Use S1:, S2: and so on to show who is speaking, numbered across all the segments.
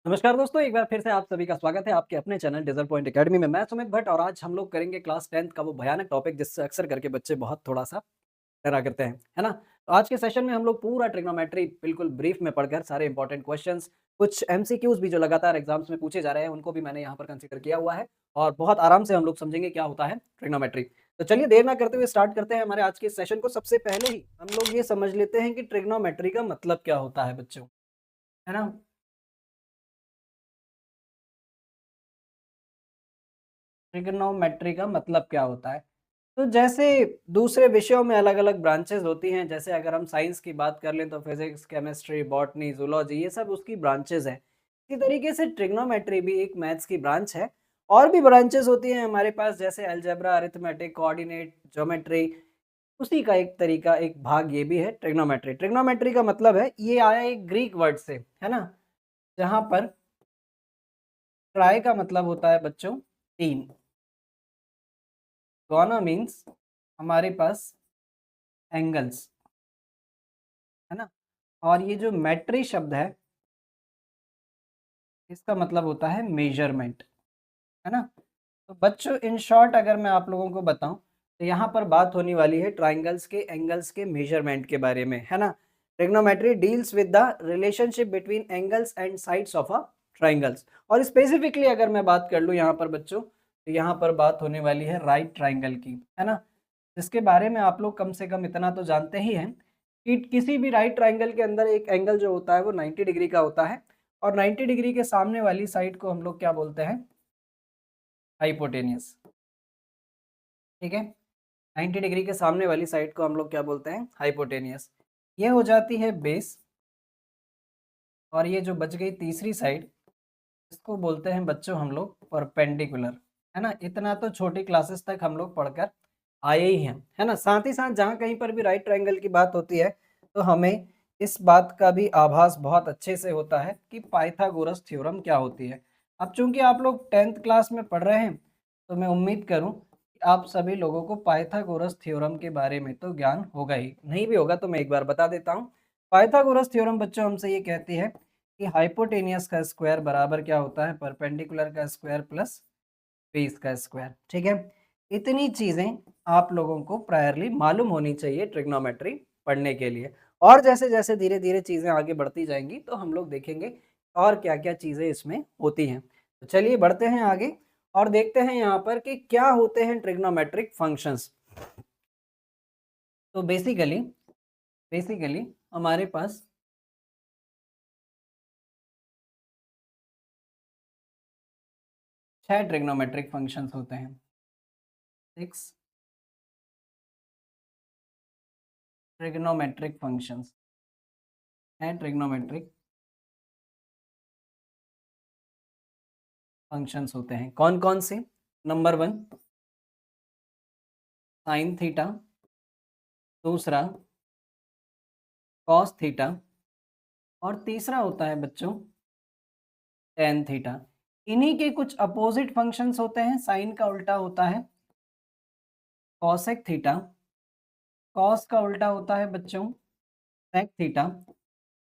S1: नमस्कार दोस्तों, एक बार फिर से आप सभी का स्वागत है आपके अपने चैनल डिजिटल पॉइंट एकेडमी में। मैं सुमित भट्ट और आज हम लोग करेंगे क्लास 10th का वो भयानक टॉपिक जिससे अक्सर करके बच्चे बहुत थोड़ा-सा डरा करते हैं, है ना? तो आज के सेशन में हम लोग पूरा ट्रिग्नोमेट्री बिल्कुल ब्रीफ में पढ़कर सारे इंपॉर्टेंट क्वेश्चंस, कुछ एमसीक्यूज़ भी जो लगातार एग्ज़ाम्स में पूछे जा रहे हैं, उनको भी मैंने यहाँ पर कंसीडर किया हुआ है और बहुत आराम से हम लोग समझेंगे क्या होता है ट्रिग्नोमेट्री। तो चलिए देर ना करते हुए स्टार्ट करते हैं हमारे आज के इस सेशन को। सबसे पहले ही हम लोग ये समझ लेते हैं कि ट्रिग्नोमेट्री का मतलब क्या होता है बच्चों, है ना? ट्रिग्नोमेट्री का मतलब क्या होता है? तो जैसे दूसरे विषयों में अलग-अलग ब्रांचेज़ होती हैं, जैसे अगर हम साइंस की बात कर लें तो फिज़िक्स, केमिस्ट्री, बॉटनी, ज़ूलॉजी ये सब उसकी ब्रांचेज़ हैं। इसी तरीके से ट्रिग्नोमेट्री भी एक मैथ्स की ब्रांच है और भी ब्रांचेज़ होती हैं हमारे पास जैसे अलजेब्रा, अरिथमेटिक, कोऑर्डिनेट, ज्योमेट्री उसी का एक तरीका, एक भाग ये भी है ट्रिग्नोमेट्री। ट्रिग्नोमेट्री का मतलब है ये आया एक ग्रीक वर्ड से, है ना? जहाँ पर ट्राई का मतलब होता है बच्चों 3, गोना मीन्स हमारे पास एंगल्स, है ना? और ये जो मेट्री शब्द है, इसका मतलब होता है मेज़रमेंट, है ना? तो बच्चों इन शॉर्ट अगर मैं आप लोगों को बताऊँ, तो यहाँ पर बात होने वाली है ट्रायंगल्स के एंगल्स के मेज़रमेंट के बारे में, है ना? Trigonometry deals with the relationship between angles and sides of a triangles और स्पेसिफिकली अगर मैं बात कर लूँ यहाँ पर बच्चों, तो यहाँ पर बात होने वाली है राइट ट्रायंगल की, है ना? जिसके बारे में आप लोग कम से कम इतना तो जानते ही हैं कि किसी भी राइट ट्रायंगल के अंदर एक एंगल जो होता है वो 90 डिग्री का होता है और 90 डिग्री के सामने वाली साइड को हम लोग क्या बोलते हैं? हाइपोटेनियस, ठीक है? 90 डिग्री के सामने वाली साइड को हम लोग क्या बोलते हैं? हाइपोटेनियस। ये हो जाती है बेस और ये जो बच गई तीसरी साइड, इसको बोलते हैं बच्चों हम लोग परपेंडिकुलर, है ना? इतना तो छोटी क्लासेस तक हम लोग पढ़कर आए ही हैं, है ना? साथ ही साथ जहाँ कहीं पर भी राइट ट्रायंगल की बात होती है, तो हमें इस बात का भी आभास बहुत अच्छे से होता है कि पाइथागोरस थ्योरम क्या होती है। अब चूँकि आप लोग 10th क्लास में पढ़ रहे हैं, तो मैं उम्मीद करूँ कि आप सभी लोगों को पाइथागोरस थ्योरम के बारे में तो ज्ञान होगा ही। नहीं भी होगा तो मैं एक बार बता देता हूँ। पाइथागोरस थ्योरम बच्चों हमसे ये कहती है कि हाइपोटेनियस का स्क्वायर बराबर क्या होता है? परपेंडिकुलर का स्क्वायर प्लस बेस का स्क्वायर, ठीक है? इतनी चीज़ें आप लोगों को प्रायरली मालूम होनी चाहिए ट्रिग्नोमेट्री पढ़ने के लिए और जैसे-जैसे धीरे-धीरे चीज़ें आगे बढ़ती जाएँगी तो हम लोग देखेंगे और क्या-क्या चीज़ें इसमें होती हैं। तो चलिए बढ़ते हैं आगे और देखते हैं यहाँ पर कि क्या होते हैं ट्रिग्नोमेट्रिक फंक्शंस। तो बेसिकली हमारे पास 6 ट्रिग्नोमेट्रिक फंक्शंस होते हैं। 6 ट्रिग्नोमेट्रिक फंक्शंस हैं ट्रिग्नोमेट्रिक फंक्शंस होते हैं। कौन-कौन से? नंबर 1 साइन थीटा, दूसरा कॉस थीटा और तीसरा होता है बच्चों टेन थीटा। इन्हीं के कुछ अपोजिट फंक्शंस होते हैं। साइन का उल्टा होता है कॉसेक थीटा, कॉस का उल्टा होता है बच्चों सेक थीटा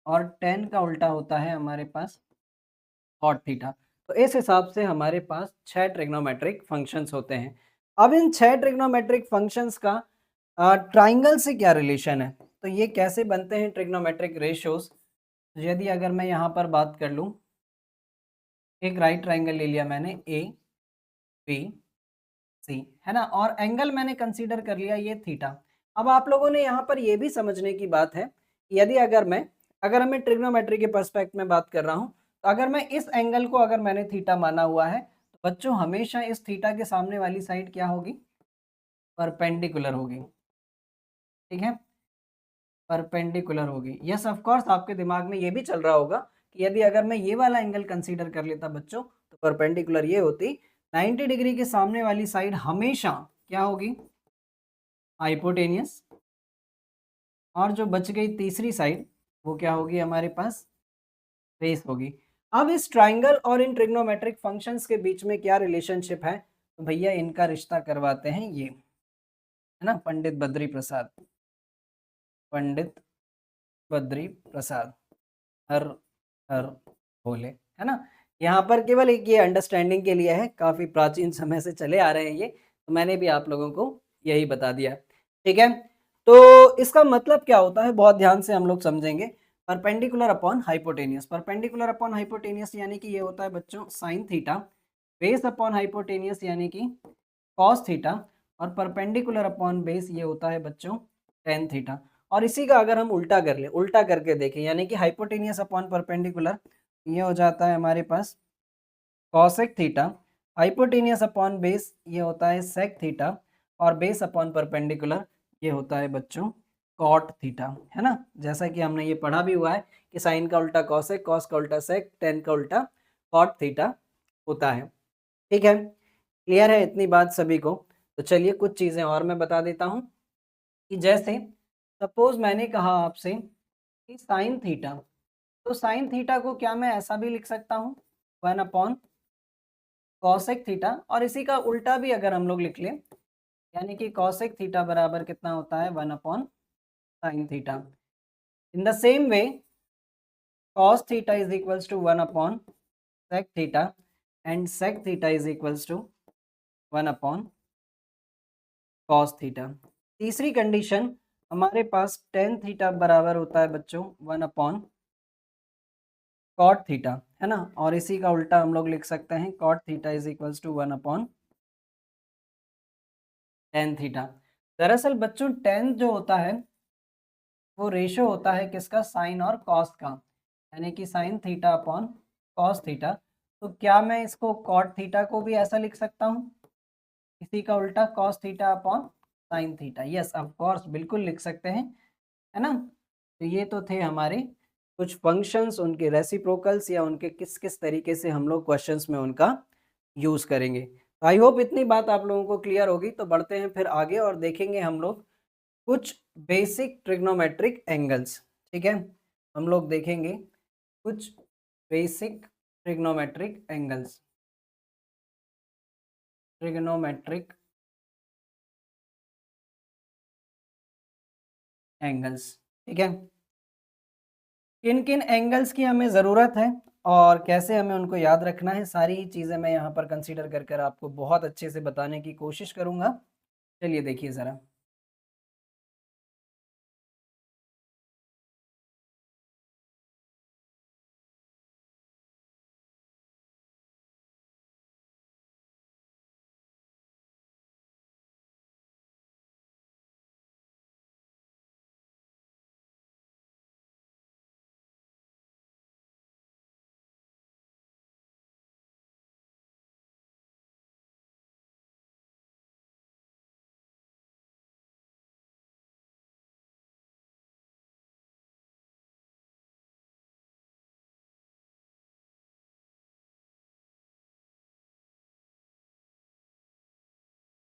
S1: और टेन का उल्टा होता है हमारे पास कॉट थीटा। तो इस हिसाब से हमारे पास 6 ट्रिग्नोमेट्रिक फंक्शंस होते हैं। अब इन 6 ट्रिग्नोमेट्रिक फंक्शंस का ट्राइंगल से क्या रिलेशन है? तो ये कैसे बनते हैं ट्रिग्नोमेट्रिक रेशियोज़? यदि अगर मैं यहाँ पर बात कर लूँ, एक राइट ट्राइंगल ले लिया मैंने ए, बी, सी, है ना? और एंगल मैंने कंसीडर कर लिया ये थीटा। अब आप लोगों ने यहाँ पर ये भी समझने की बात है, यदि अगर हमें ट्रिग्नोमेट्री के पर्सपेक्ट में बात कर रहा हूँ, तो अगर मैं इस एंगल को अगर मैंने थीटा माना हुआ है, तो बच्चों हमेशा इस थीटा के सामने वाली साइड क्या होगी? परपेंडिकुलर होगी, ठीक है? परपेंडिकुलर होगी। यस ऑफ कोर्स आपके दिमाग में ये भी चल रहा होगा कि यदि अगर मैं ये वाला एंगल कंसीडर कर लेता बच्चों, तो परपेंडिकुलर ये होती 90 डिग्री के सामने वाली साइड हमेशा क्या होगी? हाइपोटेनियस और जो बच गई तीसरी साइड वो क्या होगी हमारे पास? बेस होगी। अब इस ट्रायंगल और इन ट्रिग्नोमेट्रिक फंक्शंस के बीच में क्या रिलेशनशिप है? तो भैया इनका रिश्ता करवाते हैं ये, है ना? पंडित बद्री प्रसाद, पंडित बद्री प्रसाद, हर हर भोले। है ना। यहाँ पर केवल एक ये अंडरस्टैंडिंग के लिए है, काफ़ी प्राचीन समय से चले आ रहे हैं ये, तो मैंने भी आप लोगों को यही बता दिया, ठीक है। तो इसका मतलब क्या होता है, बहुत ध्यान से हम लोग समझेंगे। Perpendicular upon hypotenuse, perpendicular upon hypotenuse यानी कि ये होता है बच्चों sine theta, base upon hypotenuse यानी कि कॉस थीटा, और परपेंडिकुलर अपॉन बेस ये होता है बच्चों टेन थीटा। और इसी का अगर हम उल्टा कर ले, उल्टा करके देखें, यानी कि हाइपोटेनियस अपॉन परपेंडिकुलर, ये हो जाता है हमारे पास cosec theta, hypotenuse upon base ये होता है सेक थीटा, और बेस अपॉन परपेंडिकुलर ये होता है बच्चों कॉट थीटा, है ना। जैसा कि हमने ये पढ़ा भी हुआ है कि साइन का उल्टा कॉसेक, कॉस का उल्टा सेक, टेन का उल्टा कॉट थीटा होता है, ठीक है। क्लियर है इतनी बात सभी को। तो चलिए कुछ चीज़ें और मैं बता देता हूँ कि जैसे सपोज मैंने कहा आपसे कि साइन थीटा, तो साइन थीटा को क्या मैं ऐसा भी लिख सकता हूँ, वन अपॉन कॉसेक थीटा, और इसी का उल्टा भी अगर हम लोग लिख लें, यानी कि कॉसेक थीटा बराबर कितना होता है, one upon sine theta. In the same way cos theta is equals to 1 upon sec theta and sec theta is equals to 1 upon cos theta। तीसरी कंडीशन हमारे पास tan थीटा बराबर होता है बच्चों 1 अपॉन cot थीटा, है ना। और इसी का उल्टा हम लोग लिख सकते हैं cot theta is equals to 1 upon tan theta. दरअसल बच्चों tan जो होता है वो रेशो होता है किसका, साइन और कॉस का, यानी कि sign theta upon cos theta. तो क्या मैं इसको कॉट थीटा को भी ऐसा लिख सकता हूँ, इसी का उल्टा cos theta upon sine theta, yes of course बिल्कुल लिख सकते हैं, है ना। तो ये तो थे हमारे कुछ फंक्शंस, उनके रेसिप्रोकल्स या उनके किस किस तरीके से हम लोग क्वेश्चंस में उनका यूज़ करेंगे। आई होप इतनी बात आप लोगों को क्लियर होगी। तो बढ़ते हैं फिर आगे और देखेंगे हम लोग कुछ बेसिक ट्रिग्नोमेट्रिक एंगल्स, ठीक है। हम लोग देखेंगे कुछ basic trigonometric angles, trigonometric angles, ठीक है। किन किन एंगल्स की हमें ज़रूरत है और कैसे हमें उनको याद रखना है, सारी चीज़ें मैं यहाँ पर कंसीडर कर कर आपको बहुत अच्छे से बताने की कोशिश करूँगा। चलिए देखिए ज़रा।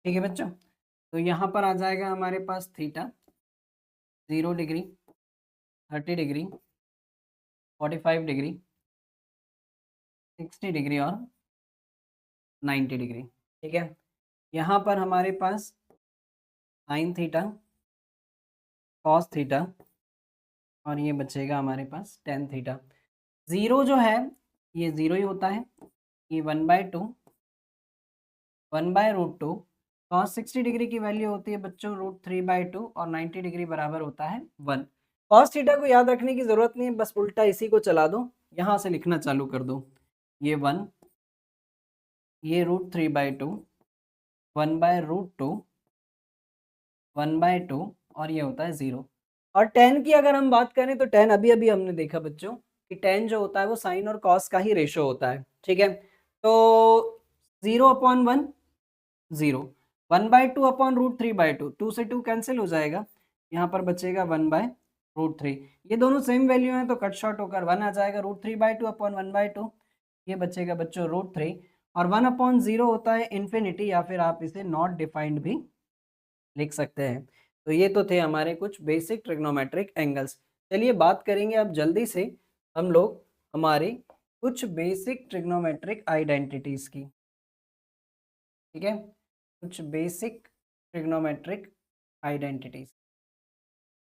S1: ठीक है बच्चों, तो यहाँ पर आ जाएगा हमारे पास theta 0 degree, 30 degree, 45 degree, 60 degree और 90 डिग्री, ठीक है। यहाँ पर हमारे पास साइन थीटा, कॉस थीटा, और ये बचेगा हमारे पास टेन थीटा। ज़ीरो जो है ये ज़ीरो ही होता है, ये 1/2, 1/√2, कॉस 60 डिग्री की वैल्यू होती है बच्चों √3/2, और 90 डिग्री बराबर होता है 1। कॉस थीटा को याद रखने की ज़रूरत नहीं है, बस उल्टा इसी को चला दो, यहाँ से लिखना चालू कर दो, ये 1, ये √3/2, 1/√2, 1/2, और ये होता है 0। और tan की अगर हम बात करें तो tan अभी अभी हमने देखा बच्चों कि tan जो होता है वो साइन और कॉस का ही रेशो होता है, ठीक है। तो 0/1 0, 1/2 अपॉन √3/2, 2 से 2 कैंसिल हो जाएगा, यहाँ पर बचेगा 1/√3। ये दोनों सेम वैल्यू हैं तो कट शॉर्ट होकर 1 आ जाएगा, √3/2 अपॉन 1/2, ये बचेगा बच्चों √3, और 1/0 होता है इन्फिनिटी, या फिर आप इसे नॉट डिफाइंड भी लिख सकते हैं। तो ये तो थे हमारे कुछ बेसिक ट्रिग्नोमेट्रिक एंगल्स। चलिए बात करेंगे अब जल्दी से हम लोग हमारे कुछ बेसिक ट्रिग्नोमेट्रिक आइडेंटिटीज की, ठीक है। कुछ बेसिक ट्रिग्नोमेट्रिक आइडेंटिटीज,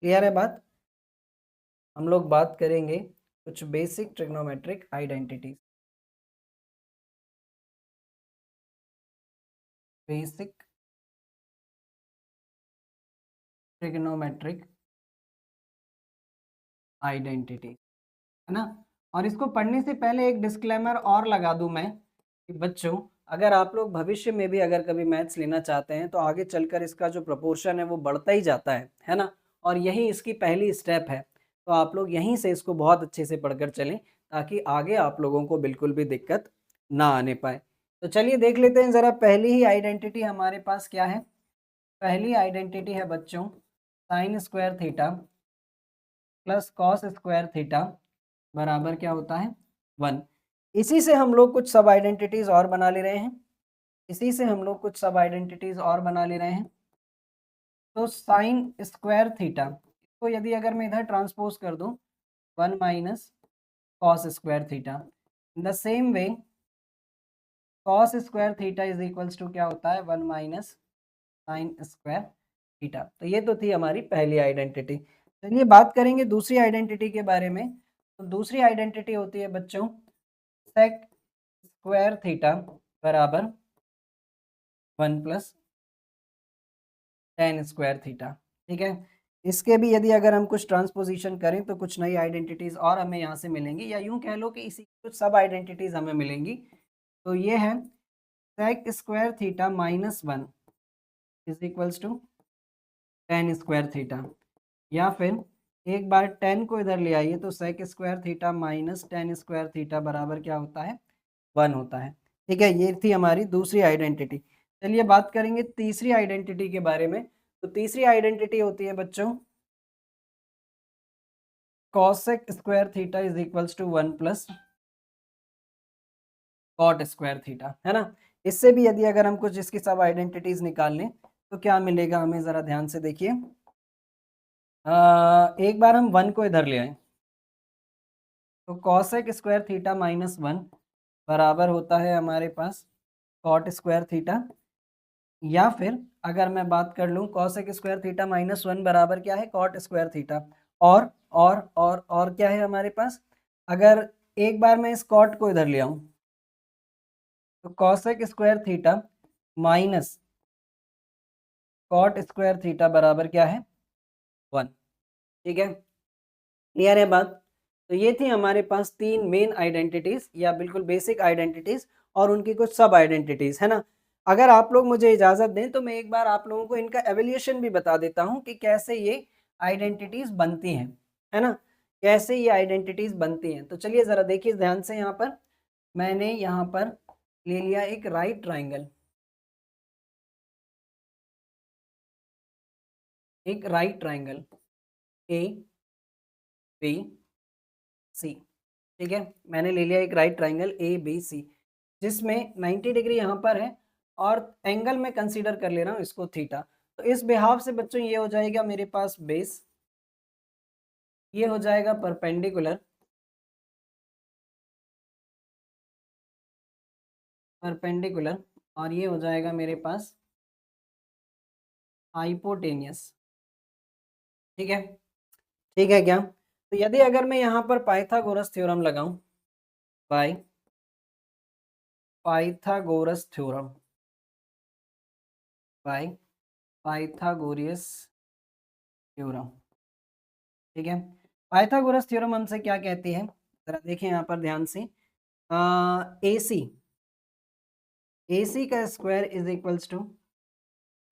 S1: क्लियर है बात। हम लोग बात करेंगे कुछ basic trigonometric identities. Basic trigonometric identity, है ना। और इसको पढ़ने से पहले एक डिस्क्लेमर और लगा दूं मैं कि बच्चों, अगर आप लोग भविष्य में भी अगर कभी मैथ्स लेना चाहते हैं तो आगे चलकर इसका जो प्रोपोर्शन है वो बढ़ता ही जाता है ना। और यही इसकी पहली स्टेप है, तो आप लोग यहीं से इसको बहुत अच्छे से पढ़कर चलें ताकि आगे आप लोगों को बिल्कुल भी दिक्कत ना आने पाए। तो चलिए देख लेते हैं ज़रा पहली ही आइडेंटिटी हमारे पास क्या है। पहली आइडेंटिटी है बच्चों sine square theta plus cos square theta बराबर क्या होता है 1। इसी से हम लोग कुछ सब आइडेंटिटीज और बना ले रहे हैं, इसी से हम लोग कुछ सब आइडेंटिटीज और बना ले रहे हैं। तो साइन स्क्वायर थीटा को यदि अगर मैं इधर ट्रांसपोज कर दूं 1 minus cos square theta, in the same way cos square theta is equals to क्या होता है 1 माइनस साइन स्क्वायर थीटा। तो ये तो थी हमारी पहली आइडेंटिटी। चलिए बात करेंगे दूसरी आइडेंटिटी के बारे में। तो दूसरी आइडेंटिटी होती है बच्चों सेक स्क्वायर थीटा बराबर 1 प्लस टेन स्क्वायर थीटा। ठीक है, इसके भी यदि अगर हम कुछ ट्रांसपोजिशन करें तो कुछ नई आइडेंटिटीज और हमें यहाँ से मिलेंगी, या यूं कह लो कि इसी कुछ सब आइडेंटिटीज हमें मिलेंगी। तो ये है sec square theta minus 1 is equals to tan square theta, या फिर एक बार टेन को इधर ले आइए तो sec square theta minus tan square theta बराबर क्या होता है 1 होता है। ठीक है, ये थी हमारी दूसरी आइडेंटिटी। चलिए बात करेंगे तीसरी आइडेंटिटी के बारे में। तो तीसरी आइडेंटिटी होती है बच्चों cosec square theta is equals to 1 plus cot square theta, है ना। इससे भी यदि अगर हम कुछ इसकी सब आइडेंटिटीज निकाल लें तो क्या मिलेगा हमें, जरा ध्यान से देखिए। एक बार हम 1 को इधर ले आए तो कॉसेक स्क्वायर थीटा माइनस 1 बराबर होता है हमारे पास कॉट स्क्वायर थीटा, या फिर अगर मैं बात कर लूँ कॉसेक स्क्वायर थीटा माइनस 1 बराबर क्या है कॉट स्क्वायर थीटा। और क्या है हमारे पास, अगर एक बार मैं इस कॉट को इधर ले आऊँ तो cosec square theta minus cot square theta बराबर क्या है 1। ठीक है, क्लियर है बात। तो ये थी हमारे पास तीन मेन आइडेंटिटीज या बिल्कुल बेसिक आइडेंटिटीज और उनकी कुछ सब आइडेंटिटीज, है ना। अगर आप लोग मुझे इजाजत दें तो मैं एक बार आप लोगों को इनका एवोल्यूशन भी बता देता हूं कि कैसे ये आइडेंटिटीज बनती हैं, है ना, कैसे ये आइडेंटिटीज बनती हैं। तो चलिए जरा देखिए ध्यान से, यहाँ पर मैंने यहाँ पर ले लिया एक राइट ट्राइंगल, एक right triangle A B C. ठीक है, मैंने ले लिया एक right triangle A B C जिसमें 90 डिग्री यहाँ पर है और एंगल में कंसीडर कर ले रहा हूँ इसको थीटा। तो इस बिहाफ से बच्चों ये हो जाएगा मेरे पास बेस, ये हो जाएगा परपेंडिकुलर, परपेंडिकुलर, और ये हो जाएगा मेरे पास हाइपोटेनियस। ठीक है, ठीक है क्या। तो यदि अगर मैं यहाँ पर पाइथागोरस थ्योरम लगाऊं, by Pythagoras theorem, by Pythagoras theorem. ठीक है, पाइथागोरस थ्योरम हमसे क्या कहती है, जरा देखें यहाँ पर ध्यान से। ए सी का square is equals to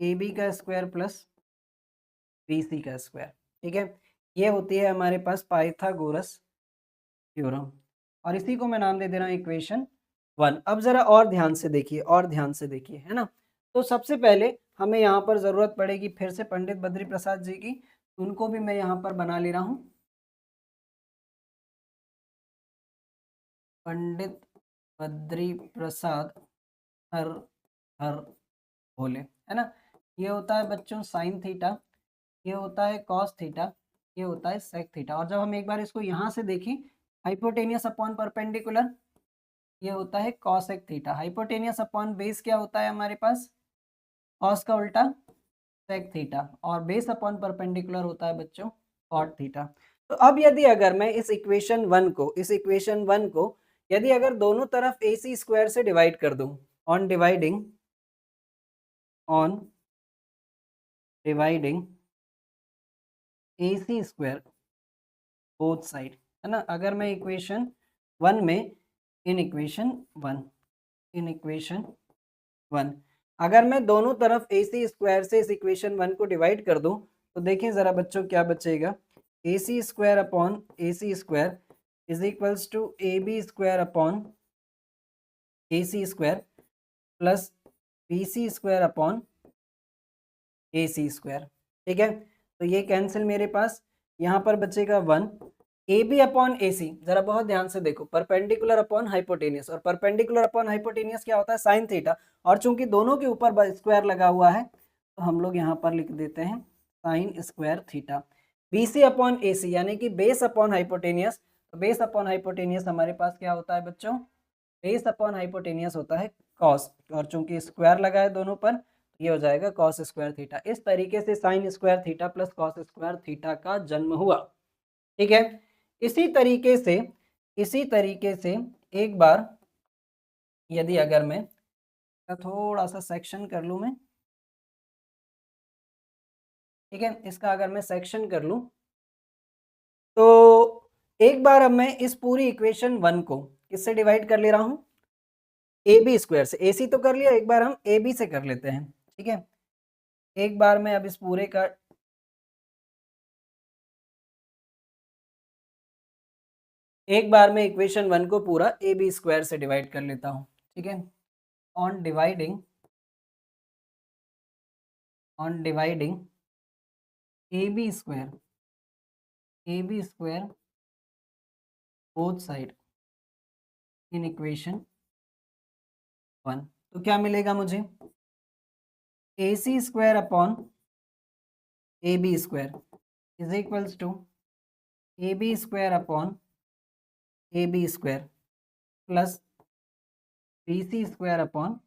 S1: A B का स्क्वायर प्लस बी सी का स्क्वायर। ठीक है, ये होती है हमारे पास पाइथागोरस थ्योरम और इसी को मैं नाम दे दे रहा हूँ इक्वेशन 1। अब जरा और ध्यान से देखिए, और ध्यान से देखिए, है ना। तो सबसे पहले हमें यहाँ पर जरूरत पड़ेगी फिर से पंडित बद्री प्रसाद जी की, उनको भी मैं यहाँ पर बना ले रहा हूँ पंडित बद्री प्रसाद हर हर भोले, है ना। ये होता है बच्चों साइन थीटा, ये होता है कॉस थीटा, ये होता है सेक थीटा। और जब हम एक बार इसको यहाँ से देखें हाइपोटेनियस अपॉन परपेंडिकुलर, ये होता है cosec theta. Hypotenuse upon base क्या होता है हमारे पास कॉस का उल्टा सेक थीटा, और बेस अपॉन परपेंडिकुलर होता है बच्चों कॉट थीटा। तो अब यदि अगर मैं इस इक्वेशन 1 को, इस इक्वेशन 1 को यदि अगर दोनों तरफ ए सी स्क्वायर से डिवाइड कर दूं, on dividing on dividing AC square both side, है ना। अगर मैं इक्वेशन 1 में इन इक्वेशन 1 अगर मैं दोनों तरफ AC स्क्वायर से इस इक्वेशन 1 को डिवाइड कर दूं तो देखें ज़रा बच्चों क्या बचेगा। AC square upon AC square is equals to AB square upon AC square plus BC square upon AC square. ठीक है, तो ये कैंसिल मेरे पास, यहाँ पर बचेगा 1। AB अपॉन AC, जरा बहुत ध्यान से देखो, परपेंडिकुलर अपॉन हाइपोटेनियस, और परपेंडिकुलर अपॉन हाइपोटेनियस क्या होता है, साइन थीटा, और चूंकि दोनों के ऊपर स्क्वायर लगा हुआ है तो हम लोग यहाँ पर लिख देते हैं sign square theta. BC upon AC यानी कि बेस अपॉन हाइपोटेनियस, तो बेस अपॉन हाइपोटेनियस हमारे पास क्या होता है बच्चों, बेस अपॉन हाइपोटेनियस होता है कॉस, और चूंकि स्क्वायर लगा है दोनों पर ये हो जाएगा कॉस स्क्वायर थीटा। इस तरीके से sign square theta plus cos square theta का जन्म हुआ। ठीक है, इसी तरीके से एक बार यदि अगर मैं थोड़ा सा सेक्शन कर लूं मैं, ठीक है, इसका अगर मैं सेक्शन कर लूं तो एक बार अब मैं इस पूरी इक्वेशन 1 को किससे डिवाइड कर ले रहा हूं, AB स्क्वायर से। AC तो कर लिया, एक बार हम AB से कर लेते हैं। ठीक है, एक बार मैं अब इस पूरे का एक बार मैं इक्वेशन 1 को पूरा AB स्क्वायर से डिवाइड कर लेता हूं। ठीक है, on dividing AB square both side in equation 1, तो क्या मिलेगा मुझे, AC square upon AB square is equals to AB square upon AB square plus BC square upon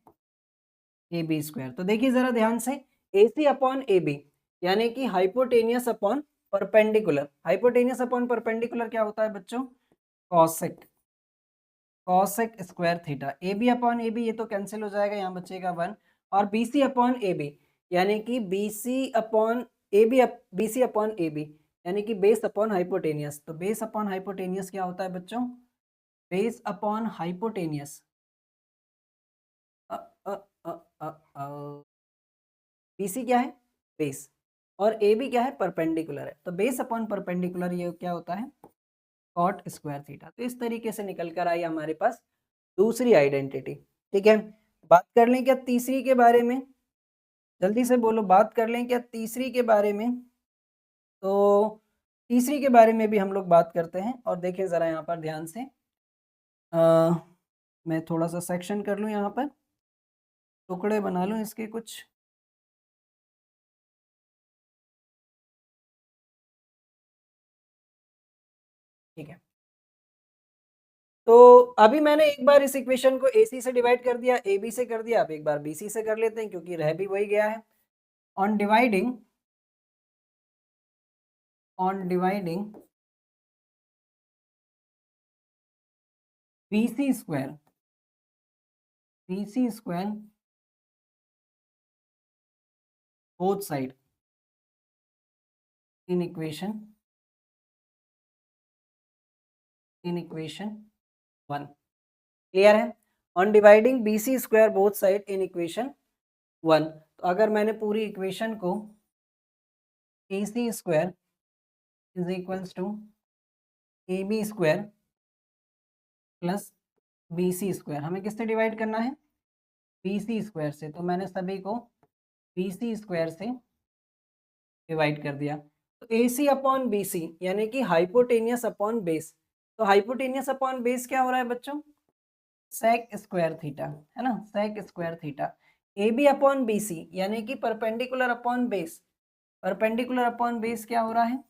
S1: AB square. तो देखिए जरा ध्यान से, AC अपॉन AB यानी कि hypotenuse upon perpendicular, hypotenuse upon perpendicular क्या होता है बच्चों, cosec square theta. AB upon AB ये तो कैंसिल हो जाएगा, यहाँ बचेगा 1, और BC अपॉन AB यानी कि BC अपॉन AB यानी कि बेस अपॉन हाइपोटेनियस। तो बेस अपॉन हाइपोटेनियस क्या होता है बच्चों, बेस अपॉन हाइपोटेनियस BC क्या है, बेस, और AB क्या है, परपेंडिकुलर है। तो बेस अपॉन परपेंडिकुलर ये क्या होता है, कॉट स्क्वायर थीटा। तो इस तरीके से निकल कर आई हमारे पास दूसरी आइडेंटिटी। ठीक है, बात कर लें क्या तीसरी के बारे में, जल्दी से बोलो, बात कर लें क्या तीसरी के बारे में। तो तीसरी के बारे में भी हम लोग बात करते हैं, और देखें ज़रा यहाँ पर ध्यान से, मैं थोड़ा सा सेक्शन कर लूँ, यहाँ पर टुकड़े बना लूँ इसके कुछ। ठीक है, तो अभी मैंने एक बार इस इक्वेशन को AC से डिवाइड कर दिया, AB से कर दिया, अब एक बार BC से कर लेते हैं क्योंकि रह भी वही गया है। On dividing BC square both side in equation 1, clear है। On dividing BC square both side in equation 1, तो अगर मैंने पूरी इक्वेशन को AC square is equals to AB square plus BC square, हमें किससे डिवाइड करना है, BC स्क्वायर से, तो मैंने सभी को BC स्क्वायर से डिवाइड कर दिया। तो AC अपॉन BC यानी कि हाइपोटेनियस अपॉन बेस, तो हाइपोटेनियस अपॉन बेस क्या हो रहा है बच्चों, सेक स्क्वायर थीटा, है ना, sec square theta. AB upon BC यानी कि perpendicular upon base, perpendicular upon base क्या हो रहा है,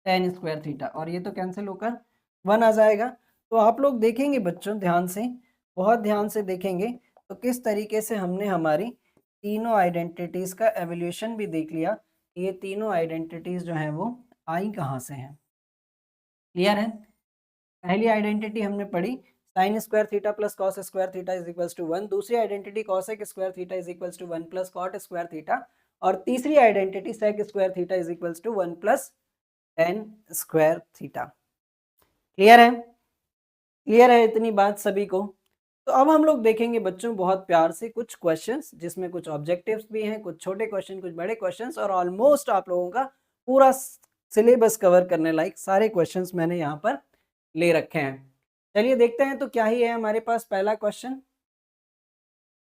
S1: टेन स्क्वायर थीटा, और ये तो कैंसिल होकर 1 आ जाएगा। तो आप लोग देखेंगे बच्चों ध्यान से, बहुत ध्यान से देखेंगे तो किस तरीके से हमने हमारी तीनों आइडेंटिटीज का एवोल्यूशन भी देख लिया, ये तीनों आइडेंटिटीज जो हैं वो आई कहाँ से हैं। क्लियर है, पहली आइडेंटिटी हमने पढ़ी sine square theta plus cos square theta is equals to 1, दूसरी identity cosec square theta is equals to 1 plus cot square theta, और तीसरी identity sec square theta is equals to 1 plus tan square theta. Clear है? Clear है इतनी बात सभी को? तो अब हम लोग देखेंगे बच्चों बहुत प्यार से कुछ क्वेश्चंस, जिसमें कुछ ऑब्जेक्टिव्स भी हैं, कुछ छोटे क्वेश्चन, कुछ बड़े क्वेश्चंस, और ऑलमोस्ट आप लोगों का पूरा सिलेबस कवर करने लायक सारे क्वेश्चंस मैंने यहाँ पर ले रखे हैं। चलिए देखते हैं तो क्या ही है हमारे पास पहला क्वेश्चन।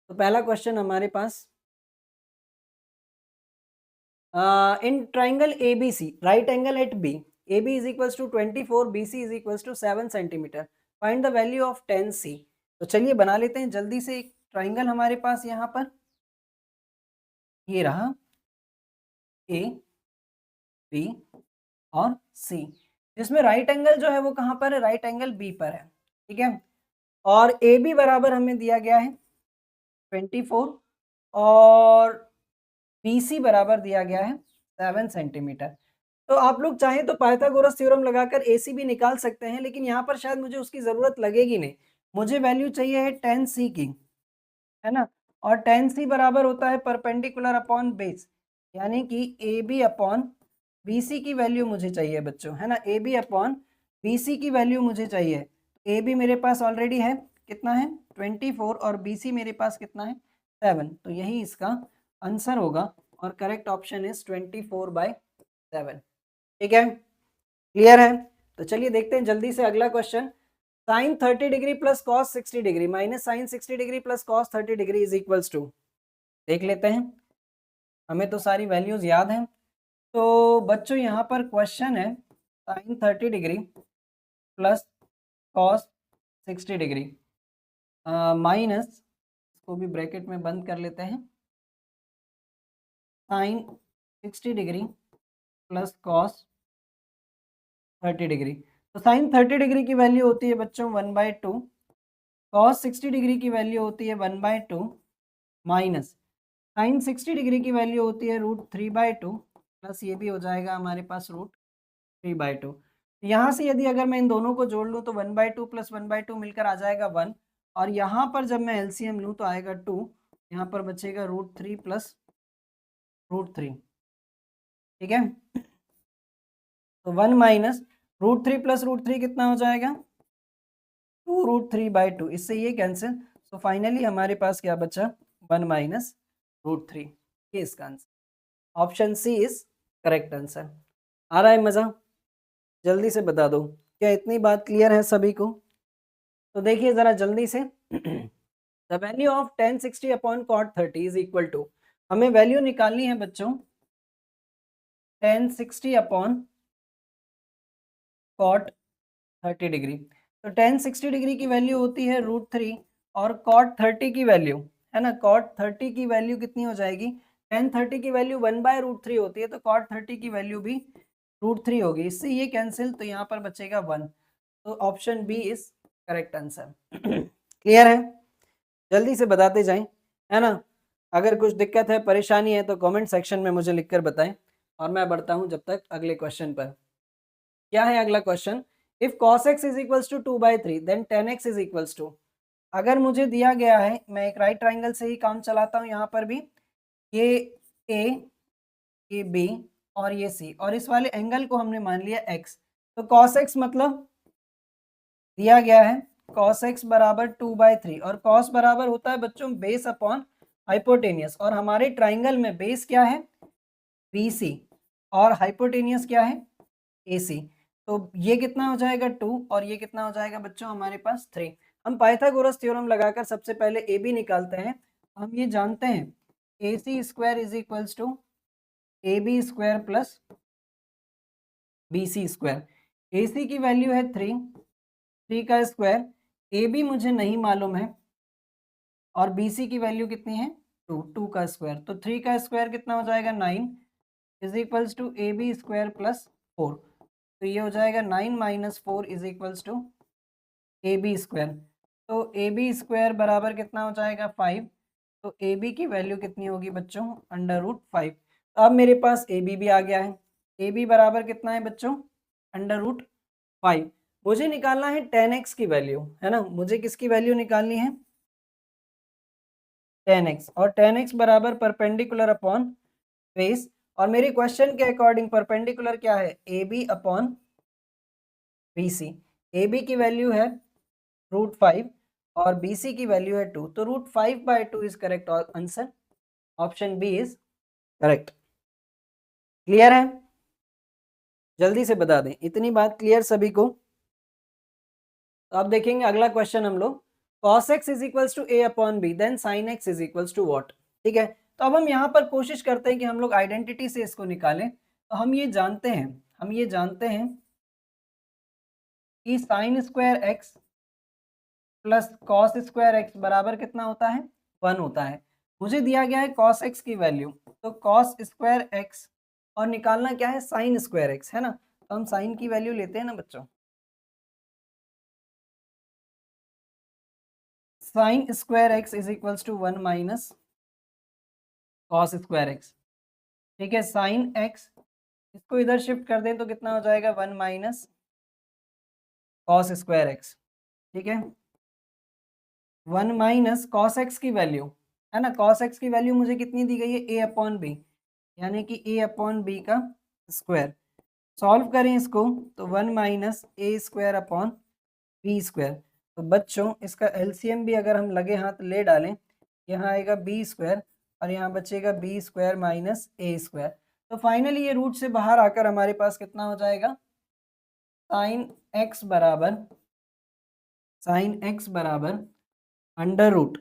S1: तो पहला क्वेश्चन हमारे पास in triangle ABC, right angle at B, AB is equals to 24, BC is equals to 7 centimeter. Find the value of 10C. तो चलिए बना लेते हैं जल्दी से एक ट्राइंगल हमारे पास यहाँ पर, ये रहा A, B और C, जिसमें राइट एंगल जो है वो कहाँ पर है, राइट एंगल B पर है, ठीक है। और AB बराबर हमें दिया गया है 24 और BC बराबर दिया गया है 7 सेंटीमीटर। तो आप लोग चाहें तो पाइथागोरस थ्योरम लगाकर AC भी निकाल सकते हैं, लेकिन यहाँ पर शायद मुझे उसकी ज़रूरत लगेगी नहीं। मुझे वैल्यू चाहिए है 10C की, है ना। और 10C बराबर होता है परपेंडिकुलर अपॉन बेस, यानी कि AB अपॉन BC की वैल्यू मुझे चाहिए बच्चों, है ना। AB अपॉन BC की वैल्यू मुझे चाहिए। AB मेरे पास ऑलरेडी है, कितना है 24, और BC मेरे पास कितना है 7, तो यही इसका आंसर होगा, और करेक्ट ऑप्शन इज 24/7। ठीक है, क्लियर है? तो चलिए देखते हैं जल्दी से अगला question. Sine 30 degree plus cos 60 degree minus sine 60 degree plus cos 30 degree is equals to, देख लेते हैं, हमें तो सारी वैल्यूज याद हैं। तो बच्चों यहाँ पर क्वेश्चन है sine 30 degree plus cos 60 degree minus, इसको भी ब्रैकेट में बंद कर लेते हैं, sine 60 degree plus cos 30 degree. तो साइन 30 डिग्री की वैल्यू होती है बच्चों 1/2, कॉस 60 डिग्री की वैल्यू होती है 1/2, माइनस साइन 60 डिग्री की वैल्यू होती है √3/2, प्लस ये भी हो जाएगा हमारे पास √3/2। यहाँ से यदि अगर मैं इन दोनों को जोड़ लूँ तो 1/2 प्लस 1/2 मिलकर आ जाएगा 1, और यहाँ पर जब मैं एलसीएम लूँ तो आएगा 2, यहाँ पर बचेगा √3 प्लस √3, ठीक है। तो 1 माइनस √3 प्लस √3 कितना हो जाएगा 2√3/2, इससे ये कैंसिल। तो फाइनली हमारे पास क्या बचा 1 माइनस √3, ये इसका answer, option C is correct answer. आ रहा है मजा? जल्दी से बता दो, क्या इतनी बात क्लियर है सभी को? तो देखिए जरा जल्दी से the value of 1060 upon cot 30 is equal to, हमें वैल्यू निकालनी है बच्चों 1060 अपॉन कॉट 30 डिग्री। तो 1060 डिग्री की वैल्यू होती है √3, और कॉट 30 की वैल्यू, है ना, कॉट 30 की वैल्यू कितनी हो जाएगी, 1030 की वैल्यू 1/√3 होती है, तो कॉट 30 की वैल्यू भी √3 होगी, इससे ये कैंसिल, तो यहाँ पर बचेगा 1। तो option B is correct answer. Clear है? जल्दी से बताते जाएं, है ना। अगर कुछ दिक्कत है, परेशानी है, तो कमेंट सेक्शन में मुझे लिखकर बताएं, और मैं बढ़ता हूं जब तक अगले क्वेश्चन पर। क्या है अगला question? If cos x is equals to 2/3 then tan x is equals to, अगर मुझे दिया गया है, मैं एक राइट ट्राइंगल से ही काम चलाता हूं, यहाँ पर भी ये a, ये b और ये c, और इस वाले एंगल को हमने मान लिया x। तो cos x मतलब दिया गया है cos x बराबर 2/3, और cos बराबर होता है बच्चों बेस अपॉन हाइपोटेनियस, और हमारे ट्राइंगल में बेस क्या है BC, और हाइपोटेनियस क्या है AC। तो ये कितना हो जाएगा 2, और ये कितना हो जाएगा बच्चों हमारे पास 3। हम पाइथागोरस थ्योरम लगाकर सबसे पहले AB निकालते हैं। हम ये जानते हैं AC square is equals to AB square plus BC square. AC की वैल्यू है 3 का स्क्वायर, AB मुझे नहीं मालूम है, और BC की वैल्यू कितनी है 2 का स्क्वायर। तो 3 का स्क्वायर कितना हो जाएगा 9 is equals to AB square plus 4। तो ये हो जाएगा 9 माइनस 4 is equals to AB square. तो AB स्क्वायर बराबर कितना हो जाएगा 5। तो AB की वैल्यू कितनी होगी बच्चों √5। तो अब मेरे पास AB भी आ गया है। AB बराबर कितना है बच्चों √5। मुझे निकालना है tan x की वैल्यू, है ना, मुझे किसकी वैल्यू निकालनी है, tan x, और tan x बराबर परपेंडिकुलर अपॉन बेस, और मेरे क्वेश्चन के अकॉर्डिंग परपेंडिकुलर क्या है, AB अपॉन BC। AB की वैल्यू है √5 और BC की वैल्यू है 2, तो √5/2 is correct answer, option B is correct. Clear है, जल्दी से बता दें, इतनी बात क्लियर सभी को। तो अब देखेंगे अगला क्वेश्चन हम लोग, cos x is equals to a upon B, then sin x is equals to what. ठीक है, तो अब हम यहाँ पर कोशिश करते हैं कि हम लोग आइडेंटिटी से इसको निकालें। तो हम ये जानते हैं कि sine square x plus cos square x बराबर कितना होता है, 1 होता है। मुझे दिया गया है कॉस एक्स की वैल्यू, तो कॉस स्क्वायर एक्स, और निकालना क्या है, साइन स्क्वायर एक्स, है ना, तो हम साइन की वैल्यू लेते हैं ना बच्चों, sine square X is equals to 1 minus cos square X. ठीक है, साइन एक्स, इसको इधर शिफ्ट कर दें तो कितना हो जाएगा, 1 माइनस कॉस स्क्वायर एक्स। ठीक है, 1 माइनस कॉस एक्स की वैल्यू, है ना, कॉस एक्स की वैल्यू मुझे कितनी दी गई है, ए अपॉन बी, यानी कि ए अपॉन बी का स्क्वायर। सॉल्व करें इसको तो 1 minus A square upon B square. तो बच्चों इसका एलसीएम भी अगर हम लगे हाथ ले डालें, यहाँ आएगा बी स्क्वायर और यहाँ बचेगा B square minus A square. तो फाइनली ये रूट से बाहर आकर हमारे पास कितना हो जाएगा, साइन एक्स बराबर under root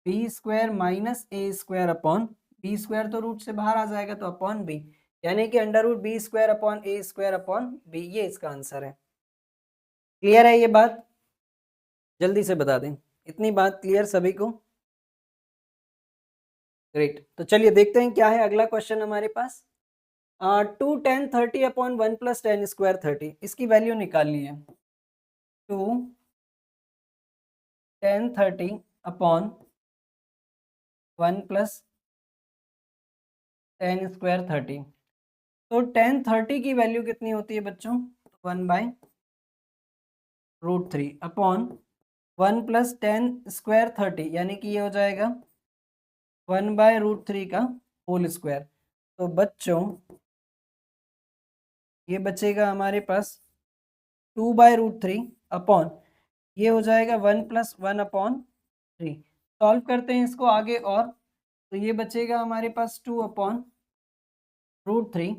S1: B square minus A square upon B square, तो रूट से बाहर आ जाएगा तो अपॉन बी, यानी कि under root B square upon A square upon B, ये इसका आंसर है। क्लियर है ये बात, जल्दी से बता दें, इतनी बात क्लियर सभी को, ग्रेट। तो चलिए देखते हैं क्या है अगला क्वेश्चन हमारे पास। 2 tan 30 upon 1 plus tan square 30, इसकी वैल्यू निकालनी है। 2 tan 30 upon 1 plus tan square 30, तो tan 30 की वैल्यू कितनी होती है बच्चों, 1/√3 अपॉन 1 प्लस टेन स्क्वायर 30, यानी कि ये हो जाएगा 1/√3 का होल स्क्वायर। तो बच्चों ये बचेगा हमारे पास 2/√3 अपॉन, ये हो जाएगा 1 प्लस 1 अपॉन 3। सॉल्व करते हैं इसको आगे, और तो ये बचेगा हमारे पास 2/√3,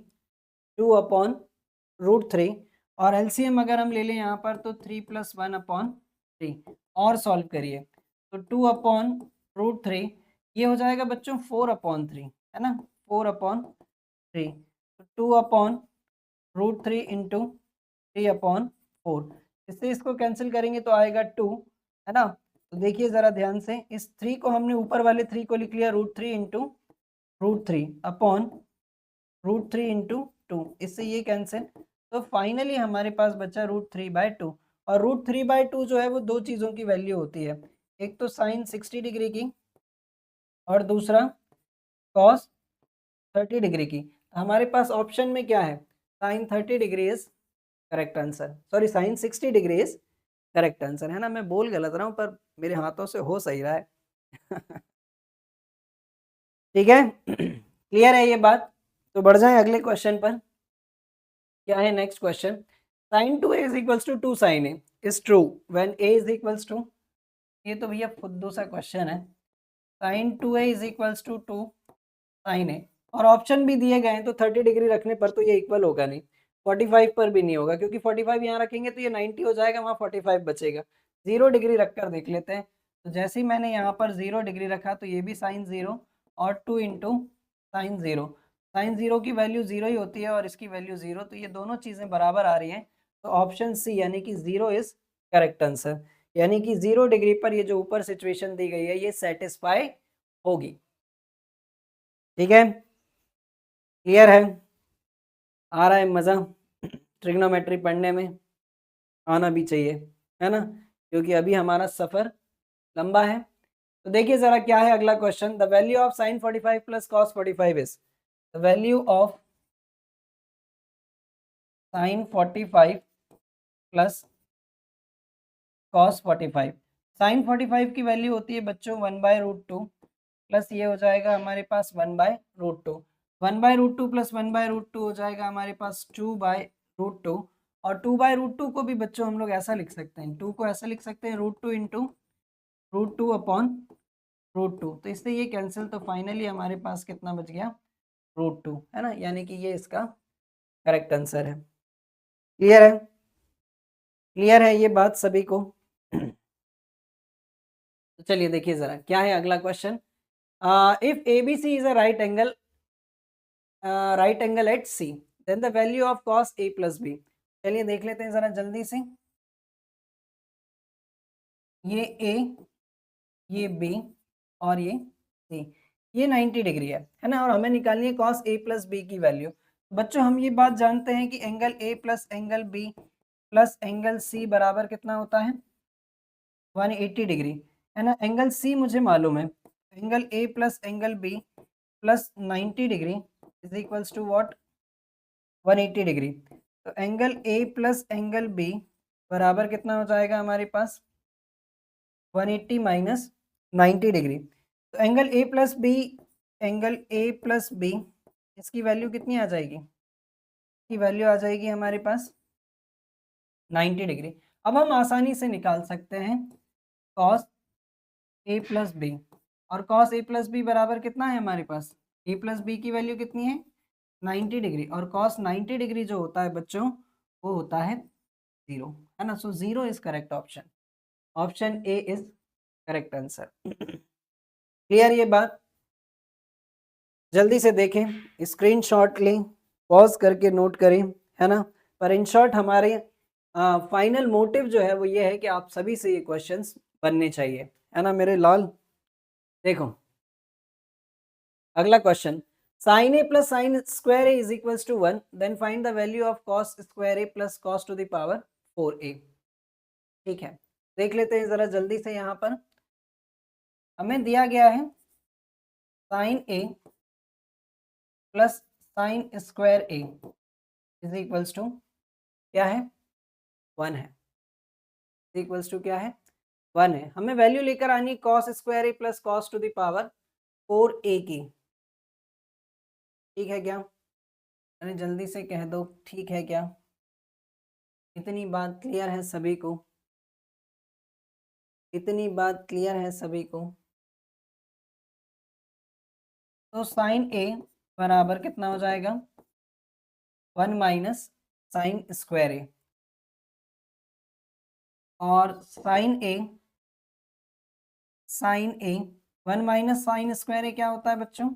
S1: 2/√3, और एलसीएम अगर हम ले लें यहाँ पर तो 3 + 1 अपॉन 3, और सॉल्व करिए तो 2/√3, ये हो जाएगा बच्चों 4/3, है ना, 4/3, तो 2/√3 इंटू 3/4, इससे इसको कैंसिल करेंगे तो आएगा 2, है ना। तो देखिए ज़रा ध्यान से, इस 3 को हमने ऊपर वाले 3 को लिख लिया √3 इंटू √3 अपॉन √3 इंटू 2, इससे ये कैंसिल, तो फाइनली हमारे पास बचा √3/2, और √3/2 जो है वो दो चीज़ों की वैल्यू होती है, एक तो साइन 60 डिग्री की और दूसरा कॉस 30 डिग्री की। हमारे पास ऑप्शन में क्या है, sine 30 degree is correct answer, sorry sine 60 degree is correct answer, है ना, मैं बोल गलत रहा हूँ पर मेरे हाथों से हो सही रहा है। ठीक है, क्लियर है ये बात। तो बढ़ जाए अगले क्वेश्चन पर, क्या है next question, sine 2a is equals to 2 sin a is true when a is equals to, ये तो भैया फुद्दू सा क्वेश्चन है, sine 2a is equals to 2 sin a, और ऑप्शन भी दिए गए हैं, तो 30 डिग्री रखने पर तो ये इक्वल होगा नहीं, 45 पर भी नहीं होगा, क्योंकि 45 यहाँ रखेंगे तो ये 90 हो जाएगा, वहाँ 45 बचेगा। 0 डिग्री रखकर देख लेते हैं, तो जैसे ही मैंने यहाँ पर 0 डिग्री रखा तो ये भी साइन 0 और 2 इंटू साइन 0, साइन 0 की वैल्यू 0 ही होती है और इसकी वैल्यू 0, तो ये दोनों चीज़ें बराबर आ रही हैं, तो ऑप्शन सी यानी कि 0 इज करेक्ट आंसर, यानी कि 0 डिग्री पर ये जो ऊपर सिचुएशन दी गई है ये सेटिस्फाई होगी। ठीक है, क्लियर है, आ रहा है मज़ा, ट्रिग्नोमेट्री पढ़ने में आना भी चाहिए, है ना, क्योंकि अभी हमारा सफ़र लंबा है। तो देखिए ज़रा क्या है अगला question, the value of sine 45 plus cos 45 is, the value of sine 45 plus cos 45। Sine 45 की वैल्यू होती है बच्चों 1/√2 प्लस ये हो जाएगा हमारे पास 1/√2। 1/√2 प्लस 1/√2 हो जाएगा हमारे पास 2/√2। और 2/√2 को भी बच्चों हम लोग ऐसा लिख सकते हैं, 2 को ऐसा लिख सकते हैं √2 इंटू √2 अपॉन √2। तो इससे ये कैंसिल, तो फाइनली हमारे पास कितना बच गया, √2, है ना। यानी कि ये इसका करेक्ट आंसर है। क्लियर है, क्लियर है ये बात सभी को? तो चलिए देखिए जरा क्या है अगला question. If ABC is a right angle at C, then the value of cos A plus B। चलिए देख लेते हैं जरा जल्दी से। ये A, ये B और ये C, ये 90 डिग्री है ना, और हमें निकालनी है cos A प्लस B की वैल्यू। बच्चों हम ये बात जानते हैं कि angle A plus angle B plus angle C बराबर कितना होता है, 180 डिग्री, है ना। एंगल C मुझे मालूम है, angle A plus angle B plus 90 degree is equals to what, 180 degree. तो angle A plus angle B बराबर कितना हो जाएगा हमारे पास, 180 माइनस 90 डिग्री। तो angle A plus B, angle A plus B, इसकी वैल्यू कितनी आ जाएगी, की वैल्यू आ जाएगी हमारे पास 90 डिग्री। अब हम आसानी से निकाल सकते हैं cos A प्लस बी, और cos A प्लस बी बराबर कितना है हमारे पास, A प्लस बी की वैल्यू कितनी है, 90 डिग्री, और cos 90 डिग्री जो होता है बच्चों वो होता है 0, है ना। सो 0 is correct option, option A is correct answer. Clear ये बात? जल्दी से देखें, स्क्रीनशॉट लें, पॉज करके नोट करें, है ना। पर इन शॉर्ट हमारे फाइनल मोटिव जो है वो ये है कि आप सभी से ये क्वेश्चंस बनने चाहिए, है ना मेरे लाल। देखो अगला question, sine A plus sine square a is equals to 1, then find the value of cos square a plus cos to the power 4a। ठीक है, देख लेते हैं जरा जल्दी से। यहाँ पर हमें दिया गया है sine A plus sine square a is equals to क्या है, 1 है, इक्वल्स टू क्या है, 1 है। हमें वैल्यू लेकर आनी cos square a plus cos to the power 4a की। ठीक है क्या, अरे जल्दी से कह दो ठीक है क्या, इतनी बात क्लियर है सभी को, इतनी बात क्लियर है सभी को। तो साइन ए बराबर कितना हो जाएगा, 1 माइनस साइन स्क्वायर ए, और sign a 1 minus sign square ए क्या होता है बच्चों,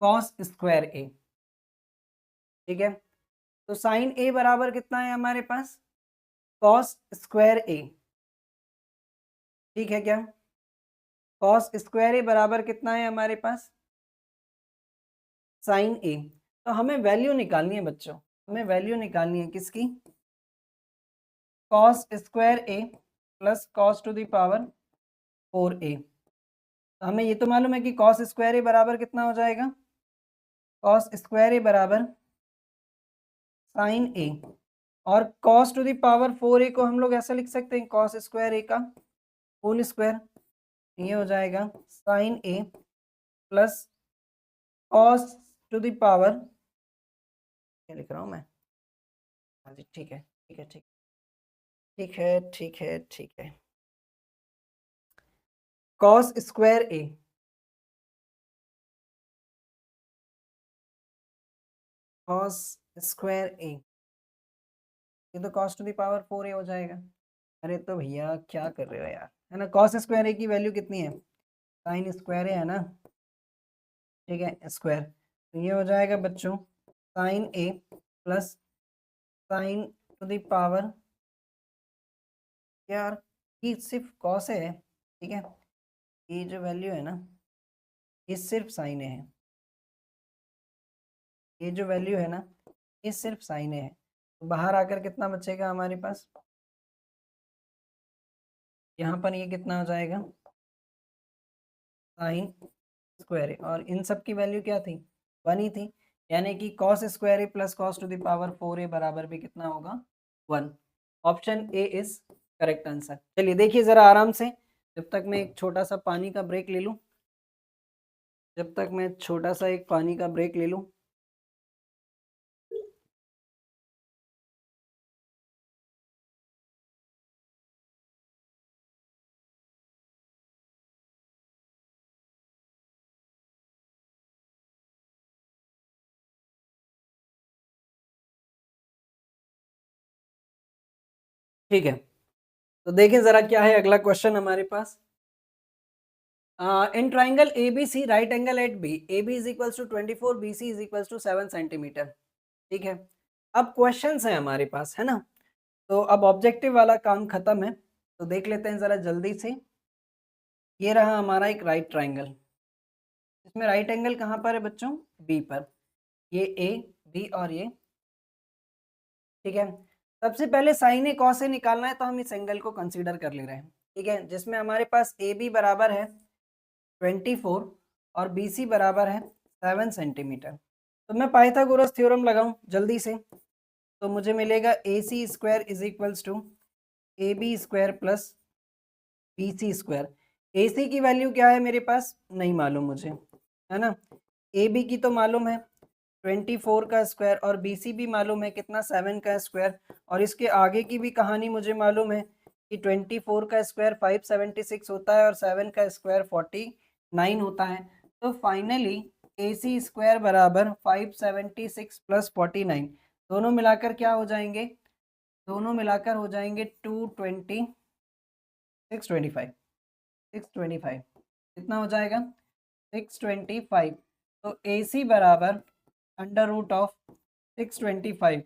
S1: कॉस स्क्वायर ए। ठीक है, तो साइन ए बराबर कितना है हमारे पास, कॉस स्क्वायर ए। ठीक है क्या, कॉस स्क्वायर ए बराबर कितना है हमारे पास, साइन ए। तो हमें वैल्यू निकालनी है बच्चों, हमें वैल्यू निकालनी है किसकी, cos square a plus cos to the power 4a। तो हमें ये तो मालूम है कि कॉस स्क्वायर ए बराबर कितना हो जाएगा, कॉस स्क्वायर ए बराबर साइन ए, और cos to the power 4a को हम लोग ऐसा लिख सकते हैं कॉस स्क्वायर ए का होल स्क्वायर। ये हो जाएगा sine A plus cos to the power, क्या लिख रहा हूँ मैं, हाँ जी ठीक है, ठीक है, ठीक, ठीक है, ठीक है, ठीक है, कॉस स्क्वायर ए, कॉस स्क्वायर ए, ये तो cos to the power 4a हो जाएगा। अरे तो भैया क्या कर रहे हो यार, है ना। कॉस स्क्वायर ए की वैल्यू कितनी है, साइन स्क्वायर ए है ना, ठीक है, स्क्वायर। तो ये हो जाएगा बच्चों sine A plus sine to the power, यार ये सिर्फ कॉस है, ठीक है, ये जो वैल्यू है ना ये सिर्फ साइन है, ये जो वैल्यू है ना ये सिर्फ साइन है। तो बाहर आकर कितना बचेगा हमारे पास, यहाँ पर ये कितना हो जाएगा, साइन स्क्वायर ए, और इन सब की वैल्यू क्या थी, 1 ही थी। यानी कि cos square a plus cos to the power 4a बराबर भी कितना होगा, 1। Option A is correct answer. चलिए देखिए जरा आराम से, जब तक मैं एक छोटा सा पानी का ब्रेक ले लूं, जब तक मैं छोटा सा एक पानी का ब्रेक ले लूं। ठीक है, तो देखें जरा क्या है अगला क्वेश्चन हमारे पास। In triangle ABC right angle at B, AB is equals to 24, BC is equals to 7 centimetre. ठीक है, अब क्वेश्चंस हैं हमारे पास, है ना। तो अब ऑब्जेक्टिव वाला काम खत्म है, तो देख लेते हैं जरा जल्दी से। ये रहा हमारा एक राइट ट्राइंगल, इसमें राइट एंगल कहाँ पर है बच्चों, बी पर। ये ए, बी और ये, ठीक है। सबसे पहले साइन ए कॉस ए निकालना है, तो हम इस एंगल को कंसीडर कर ले रहे हैं, ठीक है, जिसमें हमारे पास ए बी बराबर है 24 और बी सी बराबर है 7 सेंटीमीटर। तो मैं पाइथागोरस थ्योरम लगाऊं जल्दी से, तो मुझे मिलेगा A C square is equals to A B square plus B C square. A C की वैल्यू क्या है मेरे पास, नहीं मालूम मुझे, है ना। ए बी की तो मालूम है 24 का स्क्वायर, और बी सी भी मालूम है कितना, 7 का स्क्वायर। और इसके आगे की भी कहानी मुझे मालूम है कि 24 का स्क्वायर 576 होता है और 7 का स्क्वायर 49 होता है। तो फाइनली ए सी स्क्वायर बराबर 576 प्लस 49, दोनों मिलाकर क्या हो जाएंगे, दोनों मिलाकर हो जाएंगे 220, 625, 625 कितना हो जाएगा, 625। तो ए सी बराबर अंडर रूट ऑफ 625।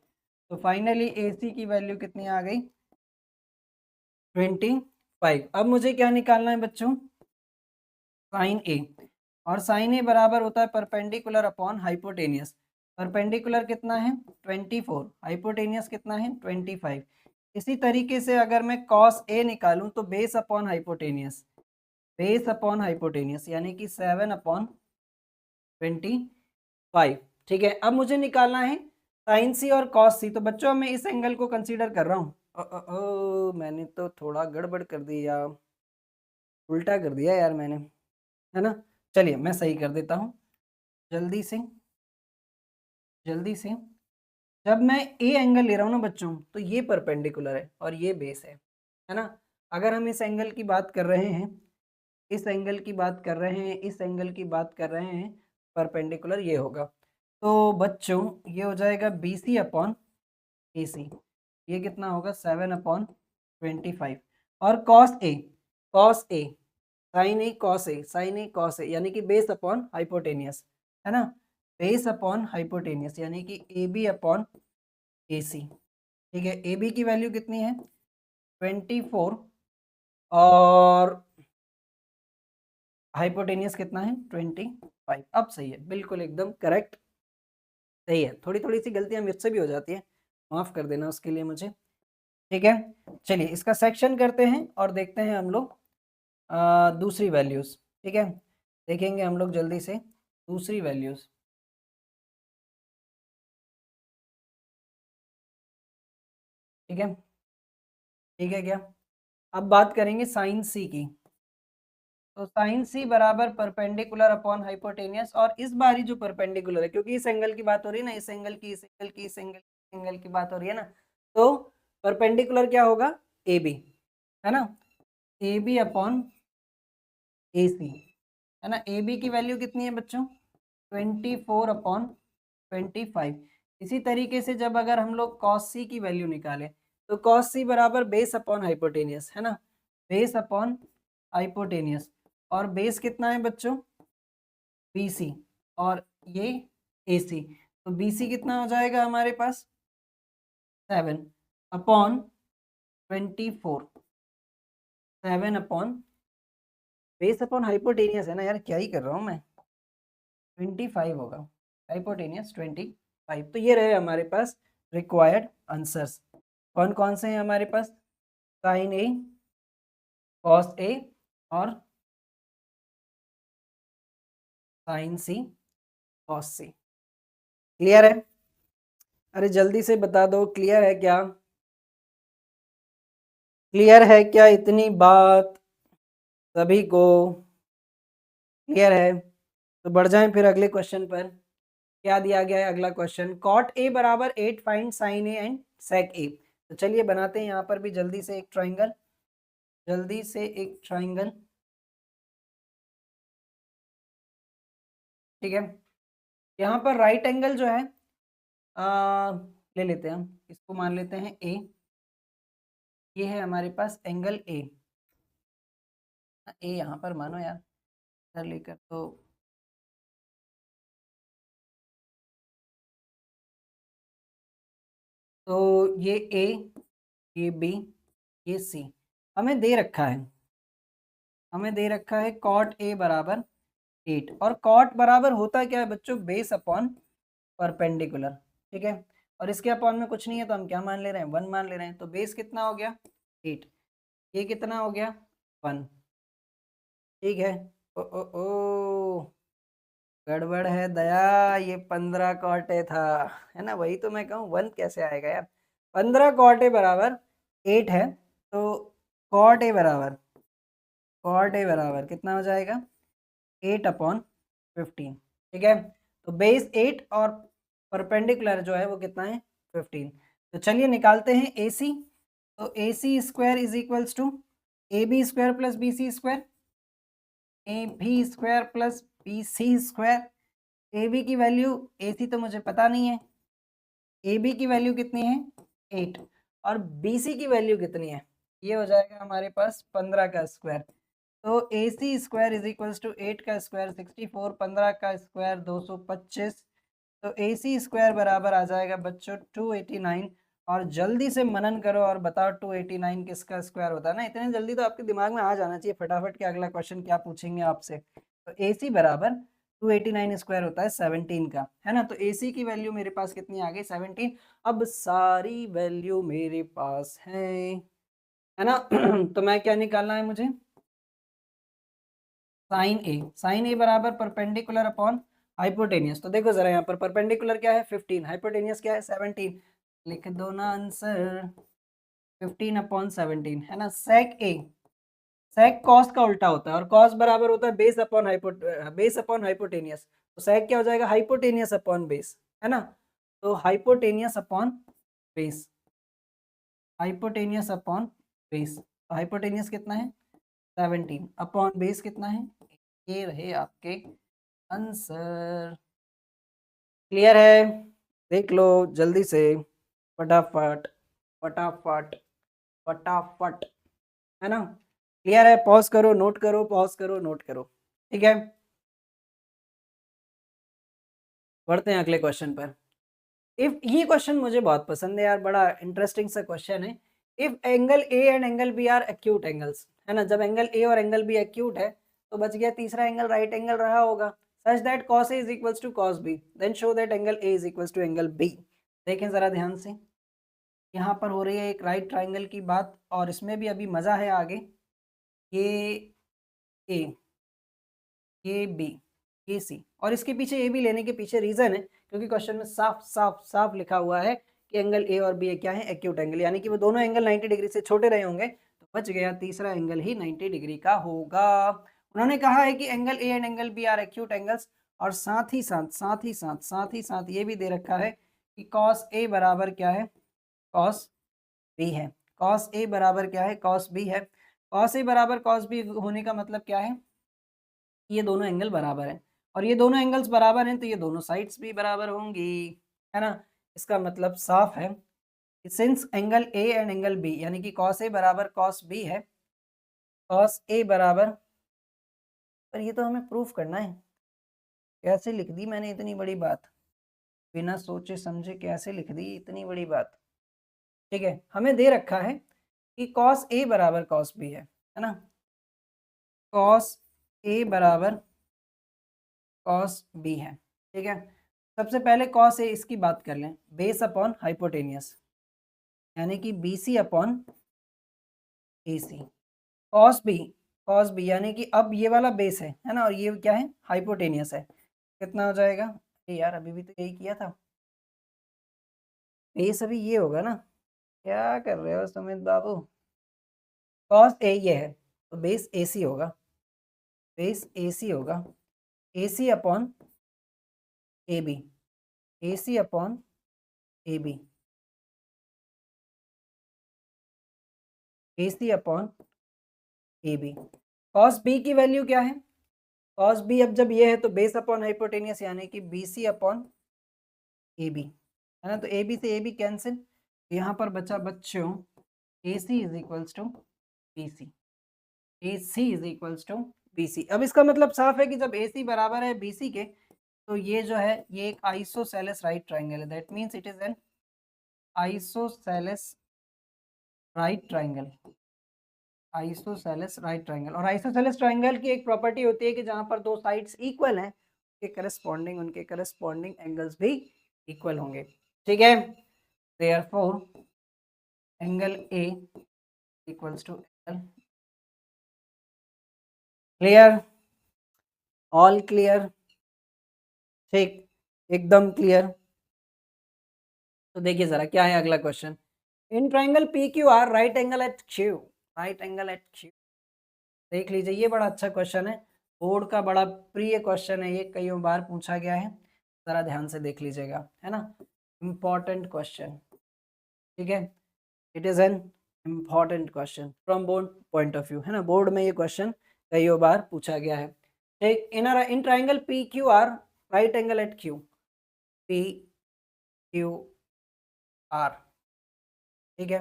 S1: तो फाइनली ए सी की वैल्यू कितनी आ गई, 25। अब मुझे क्या निकालना है बच्चों, साइन ए, और साइन ए बराबर होता है परपेंडिकुलर अपॉन हाइपोटेनियस। परपेंडिकुलर कितना है 24, हाइपोटेनियस कितना है 25। इसी तरीके से अगर मैं कॉस ए निकालूं तो base upon hypotenuse, base upon hypotenuse यानी कि 7 अपॉन 25। ठीक है, अब मुझे निकालना है साइन सी और कॉस सी। तो बच्चों मैं इस एंगल को कंसीडर कर रहा हूँ। मैंने तो थोड़ा गड़बड़ कर दिया, उल्टा कर दिया यार मैंने, है ना। चलिए मैं सही कर देता हूँ जल्दी से, जल्दी से। जब मैं ए एंगल ले रहा हूँ ना बच्चों, तो ये परपेंडिकुलर है और ये बेस है ना। अगर हम इस एंगल की बात कर रहे हैं, इस एंगल की बात कर रहे हैं, इस एंगल की बात कर रहे हैं, परपेंडिकुलर ये होगा। तो बच्चों ये हो जाएगा बी सी अपॉन ए सी, ये कितना होगा 7 अपॉन 25। और cos A, cos A, sign a cos A, sign a cos A यानी कि बेस अपॉन हाइपोटेनियस, है ना। बेस अपॉन हाइपोटेनियस यानी कि ए बी अपॉन ए सी। ठीक है, ए बी की वैल्यू कितनी है 24 और हाइपोटेनियस कितना है 25। अब सही है, बिल्कुल एकदम करेक्ट, सही है। थोड़ी थोड़ी सी गलतियां मुझसे भी हो जाती है, माफ कर देना उसके लिए मुझे। ठीक है, चलिए इसका सेक्शन करते हैं और देखते हैं हम लोग दूसरी वैल्यूज। ठीक है, देखेंगे हम लोग जल्दी से दूसरी वैल्यूज। ठीक है, ठीक है क्या, अब बात करेंगे साइन सी की। तो साइन सी बराबर परपेंडिकुलर अपॉन हाइपोटेनियस, और इस बारी जो परपेंडिकुलर है, क्योंकि इस एंगल की बात हो रही है ना, इस एंगल की, इस एंगल की, इस एंगल की बात हो रही है ना, तो परपेंडिकुलर क्या होगा ए बी, है ना। ए बी अपॉन ए सी, है ना। ए बी की वैल्यू कितनी है बच्चों 24 अपॉन 25। इसी तरीके से जब अगर हम लोग कॉस सी की वैल्यू निकालें, तो कॉस सी बराबर बेस अपॉन हाइपोटेनियस, है ना, बेस अपॉन हाइपोटेनियस। और बेस कितना है बच्चों बी सी, और ये ए सी। तो बी सी कितना हो जाएगा हमारे पास 7 upon 24, 7 upon base upon hypotenuse है ना यार, क्या ही कर रहा हूँ मैं, 25 होगा, हाइपोटेनियस 25। तो ये रहे हमारे पास रिक्वायर्ड आंसर्स। कौन कौन से हैं हमारे पास, साइन ए, कॉस ए और साइन सी, कॉस सी। क्लियर है, अरे जल्दी से बता दो क्लियर है क्या। क्लियर है क्या इतनी बात सभी को? क्लियर है? तो बढ़ जाएं फिर अगले क्वेश्चन पर। क्या दिया गया है अगला क्वेश्चन? कॉट ए बराबर 8 फाइंड साइन ए एंड सेक ए। तो चलिए बनाते हैं यहाँ पर भी जल्दी से एक ट्राइंगल, जल्दी से एक ट्राइंगल। ठीक है, यहाँ पर राइट एंगल जो है ले लेते हैं हम, इसको मान लेते हैं ए। ये है हमारे पास एंगल ए। ए यहाँ पर मानो यार, इधर लेकर तो ये ए, ये बी, ये सी हमें दे रखा है। हमें दे रखा है कॉट ए बराबर 8, और कॉट बराबर होता क्या है बच्चों? Base upon perpendicular. ठीक है, और इसके अपॉन में कुछ नहीं है तो हम क्या मान ले रहे हैं? 1 मान ले रहे हैं। तो बेस कितना हो गया? 8। ये कितना हो गया? 1। ठीक है। ओ ओ ओ गड़बड़ है दया, ये 15 कॉटे था, है ना? वही तो मैं कहूँ 1 कैसे आएगा यार। 15 कॉटे बराबर 8 है, तो कॉट ए बराबर, कॉट ए बराबर कितना हो जाएगा? 8 अपॉन 15। ठीक है, तो बेस 8 और परपेंडिकुलर जो है वो कितना है? 15। तो चलिए निकालते हैं ए सी। तो A C square is equals to A B square plus B C square, A B square plus B C square. A B की वैल्यू, ए सी तो मुझे पता नहीं है, ए बी की वैल्यू कितनी है? 8, और बी सी की वैल्यू कितनी है? ये हो जाएगा हमारे पास 15 का स्क्वायर। तो A C square is equals to 8 का स्क्वायर 64, 15 का स्क्वायर 225। तो ए सी स्क्वायर बराबर आ जाएगा बच्चों 289। और जल्दी से मनन करो और बताओ 289 किसका स्क्वायर होता है ना? इतने जल्दी तो आपके दिमाग में आ जाना चाहिए फटाफट कि अगला क्वेश्चन क्या पूछेंगे आपसे। तो ए सी बराबर 289 स्क्वायर होता है 17 का, है ना? तो ए सी की वैल्यू मेरे पास कितनी आ गई? 17। अब सारी वैल्यू मेरे पास है ना? तो मैं क्या निकालना है मुझे? साइन ए। साइन ए बराबर परपेंडिकुलर अपॉन हाइपोटेनियस। तो देखो जरा यहाँ पर परपेंडिकुलर क्या है? 15, हाइपोटेनियस क्या है? 17। लिख दो ना आंसर, 15 अपॉन 17, है ना? सेक ए, सेक कॉस का उल्टा होता है, और कॉस बराबर होता है base upon base upon hypotenuse. तो सेक क्या हो जाएगा? हाइपोटेनियस अपॉन बेस, है ना? तो hypotenuse upon base, hypotenuse upon base. तो हाइपोटेनियस कितना है? 17 अपॉन बेस कितना है? ये रहे आपके आंसर। क्लियर है? देख लो जल्दी से, फटाफट फटाफट फटाफट, है ना? क्लियर है? पॉज करो, नोट करो, पॉज करो, नोट करो। ठीक है, बढ़ते हैं अगले क्वेश्चन पर। इफ ये क्वेश्चन मुझे बहुत पसंद है यार, बड़ा इंटरेस्टिंग सा क्वेश्चन है। If angle a and angle b are acute angles, है ना? जब एंगल ए और एंगल बी एक्यूट है तो बच गया तीसरा एंगल राइट एंगल रहा होगा। Such that cos A is equals to cos B, then show that angle A is equals to angle B। देखें जरा ध्यान से, यहाँ पर हो रही है एक राइट ट्राइंगल की बात, और इसमें भी अभी मजा है आगे। ये ए, ये बी, ये सी, और इसके पीछे ए बी लेने के पीछे रीजन है क्योंकि क्वेश्चन में साफ साफ साफ लिखा हुआ है कि एंगल ए और बी क्या है? एक्यूट एंगल, यानी कि वो दोनों एंगल 90 डिग्री से छोटे रहे होंगे, तो बच गया तीसरा एंगल ही 90 डिग्री का होगा। उन्होंने कहा है कि angle a and angle b are acute angles, और साथ ही साथ ये भी दे रखा है कि कॉस ए बराबर क्या है? कॉस बी है। कॉस ए बराबर क्या है? कॉस बी है। कॉस ए बराबर कॉस बी होने का मतलब क्या है? ये दोनों एंगल बराबर हैं, और ये दोनों एंगल्स बराबर हैं तो ये दोनों साइड्स भी बराबर होंगी, है ना? इसका मतलब साफ है कि since angle a and angle b, यानी कि कॉस ए बराबर कॉस बी है, कॉस ए बराबर, पर ये तो हमें प्रूफ करना है। कैसे लिख दी मैंने इतनी बड़ी बात, बिना सोचे समझे कैसे लिख दी इतनी बड़ी बात? ठीक है, हमें दे रखा है कि कॉस ए बराबर कॉस बी है ना? कॉस ए बराबर कॉस बी है। ठीक है, सबसे पहले कॉस ए इसकी बात कर लें, बेस अपॉन हाइपोटेनियस, यानी कि बी सी अपॉन ए सी। कॉस बी, कॉस बी यानी कि अब ये वाला बेस है ना, और ये क्या है? हाइपोटेनियस है। कितना हो जाएगा? अरे यार अभी भी तो यही किया था, बेस अभी ये होगा ना? क्या कर रहे हो सुमित बाबू? कॉस ए ये है तो बेस AC होगा, बेस AC होगा, AC upon AB, AC upon AB, AC upon AB। Cos B की वैल्यू क्या है? कॉस B अब जब ये है तो बेस अपॉन हाइपोटेनियस यानी कि BC अपॉन AB, है ना। तो AB से AB कैंसिल, यहाँ पर बचा बच्चों AC is equals to BC, AC is equals to BC। अब इसका मतलब साफ है कि जब AC बराबर है BC के तो ये जो है ये एक आइसोसेलेस राइट ट्राइंगल है, that means it is an isosceles right triangle, isosceles right triangle. और आइसोसेलेस ट्राइंगल की एक प्रॉपर्टी होती है कि जहां पर दो साइड्स इक्वल हैं उनके करस्पॉन्डिंग एंगल्स भी इक्वल होंगे, ठीक है। Therefore angle A equals to angle, clear, all clear, ठीक, एकदम क्लियर। तो देखिए जरा क्या है अगला question. In triangle PQR right angle at Q, right angle at Q, देख लीजिए ये बड़ा अच्छा क्वेश्चन है, बोर्ड का बड़ा प्रिय क्वेश्चन है, ये कई बार पूछा गया है, जरा ध्यान से देख लीजिएगा, है ना, इम्पॉर्टेंट क्वेश्चन, ठीक है। It is an important question from board point of view, है ना, बोर्ड में ये क्वेश्चन कई बार पूछा गया है। ठीक, in triangle PQR right angle at Q, PQR, ठीक है,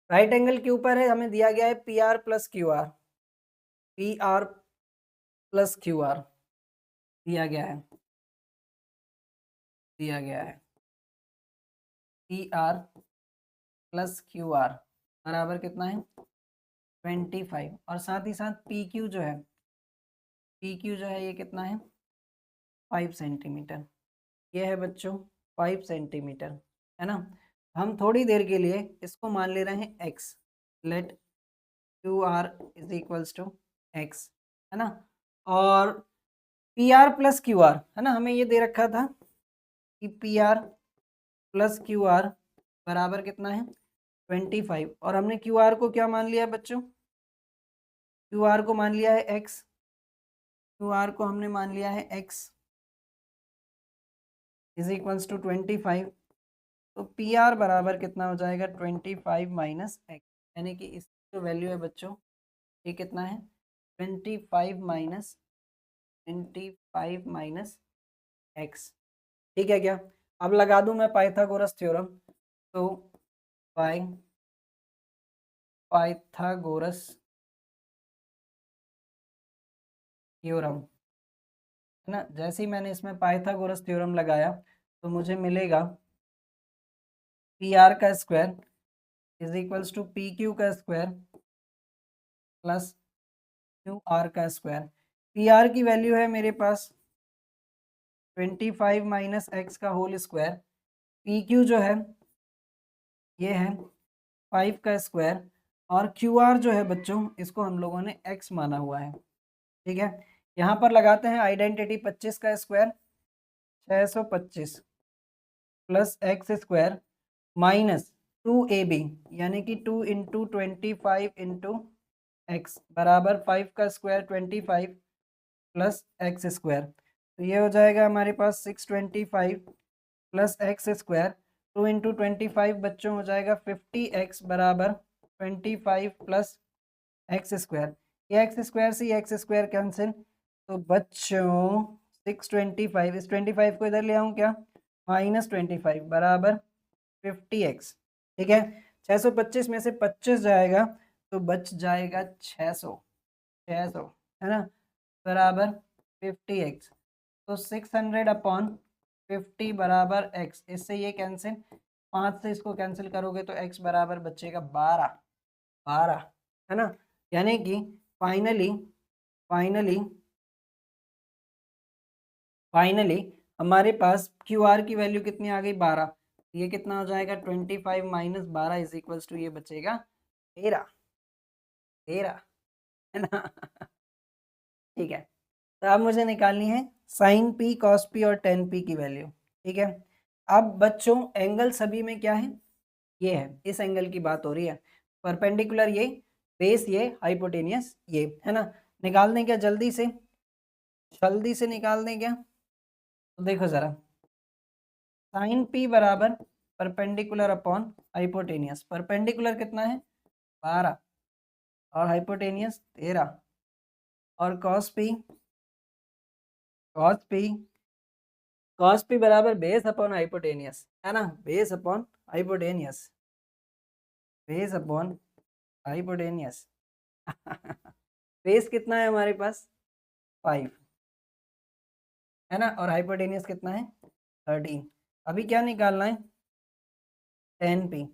S1: राइट एंगल के ऊपर है, हमें दिया गया है PR plus QR, PR plus QR दिया गया है, दिया गया है PR प्लस QR बराबर कितना है 25, और साथ ही साथ PQ जो है, PQ जो है ये कितना है 5 सेंटीमीटर, ये है बच्चों 5 सेंटीमीटर, है ना। हम थोड़ी देर के लिए इसको मान ले रहे हैं x, let QR is equals to x, है ना। और PR प्लस QR, है ना, हमें ये दे रखा था कि PR प्लस QR बराबर कितना है 25, और हमने QR को क्या मान लिया बच्चों, QR को मान लिया है x, QR को हमने मान लिया है x इज इक्वल्स टू 25, तो PR बराबर कितना हो जाएगा 25 माइनस एक्स, यानी कि इस जो वैल्यू है बच्चों ये कितना है 25 माइनस 25 माइनस एक्स, ठीक है क्या। अब लगा दूं मैं पाइथागोरस थ्योरम, तो पाइथागोरस थ्योरम, है ना, जैसे ही मैंने इसमें पाइथागोरस थ्योरम लगाया तो मुझे मिलेगा PR का square is equals to PQ का स्क्वायर प्लस QR का स्क्वायर। PR की वैल्यू है मेरे पास 25 माइनस एक्स का होल स्क्वायर, PQ जो है ये है 5 का स्क्वायर, और QR जो है बच्चों इसको हम लोगों ने x माना हुआ है, ठीक है। यहाँ पर लगाते हैं आइडेंटिटी, 25 का square 625 plus x square minus 2AB, यानी कि 2 इंटू 25 इंटू एक्स बराबर 5 का स्क्वायर 25 प्लस एक्स स्क्वायर, तो ये हो जाएगा हमारे पास 625 प्लस एक्स स्क्वायर, 2 इंटू 25 बच्चों हो जाएगा 50x बराबर 25 प्लस एक्स स्क्वायर, ये एक्स स्क्वायर से एक्स स्क्वायर कैंसिल, तो बच्चों 625, इस 25 को इधर ले आऊँ क्या, माइनस 25 बराबर 50x, ठीक है। 625 में से 25 जाएगा तो बच जाएगा 600, है ना, बराबर 50x, तो 600 अपॉन 50 बराबर x, इससे ये कैंसिल, 5 से इसको कैंसिल करोगे तो x बराबर बचेगा 12, है ना। यानी कि फाइनली हमारे पास QR की वैल्यू कितनी आ गई 12, ये कितना हो जाएगा 25 माइनस 12 इज इक्वल्स टू ये बचेगा 13, है ना। ठीक है, तो अब मुझे निकालनी है साइन P cos P और tan P की वैल्यू, ठीक है। अब बच्चों एंगल सभी में क्या है, ये है, इस एंगल की बात हो रही है, परपेंडिकुलर ये बेस ये, हाइपोटेनियस ये, है ना। निकाल दें क्या जल्दी से निकाल दें क्या? तो देखो जरा, साइन पी बराबर परपेंडिकुलर अपॉन हाइपोटेनियस। परपेंडिकुलर कितना है 12 और हाइपोटेनियस 13, और कॉस पी बराबर बेस अपॉन हाइपोटेनियस, है ना, बेस अपॉन हाइपोटेनियस बेस कितना है हमारे पास 5, है ना, और हाइपोटेनियस कितना है 13। अभी क्या निकालना है 10p।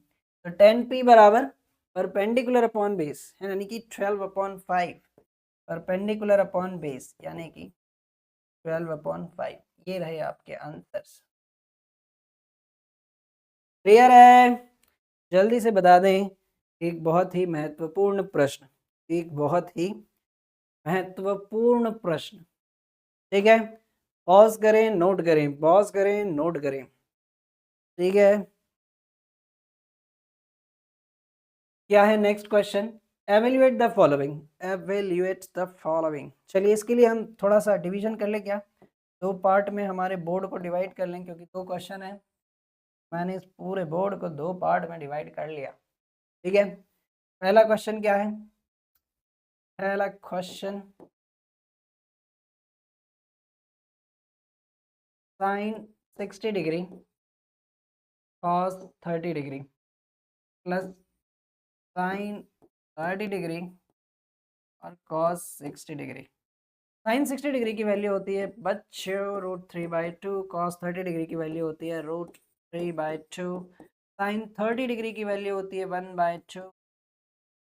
S1: तो 10p बराबर परपेंडिकुलर अपॉन बेस है, यानी कि 12/5 परपेंडिकुलर अपॉन बेस, यानी कि 12/5। ये रहे आपके आंसर्स। क्लियर है? जल्दी से बता दें। एक बहुत ही महत्वपूर्ण प्रश्न, ठीक है। पॉज करें, नोट करें, ठीक है। क्या है next question? Evaluate the following. चलिए इसके लिए हम थोड़ा सा डिवीजन कर लें क्या, दो पार्ट में हमारे बोर्ड को डिवाइड कर लें, क्योंकि दो क्वेश्चन है। मैंने इस पूरे बोर्ड को दो पार्ट में डिवाइड कर लिया, ठीक है। पहला क्वेश्चन क्या है? पहला question, sine 60 degree cos 30 degree plus sine 30 degree और कॉस 60 डिग्री। साइन 60 डिग्री की वैल्यू होती है बच्चों √3/2, कॉस 30 डिग्री की वैल्यू होती है √3/2, साइन 30 डिग्री की वैल्यू होती है 1/2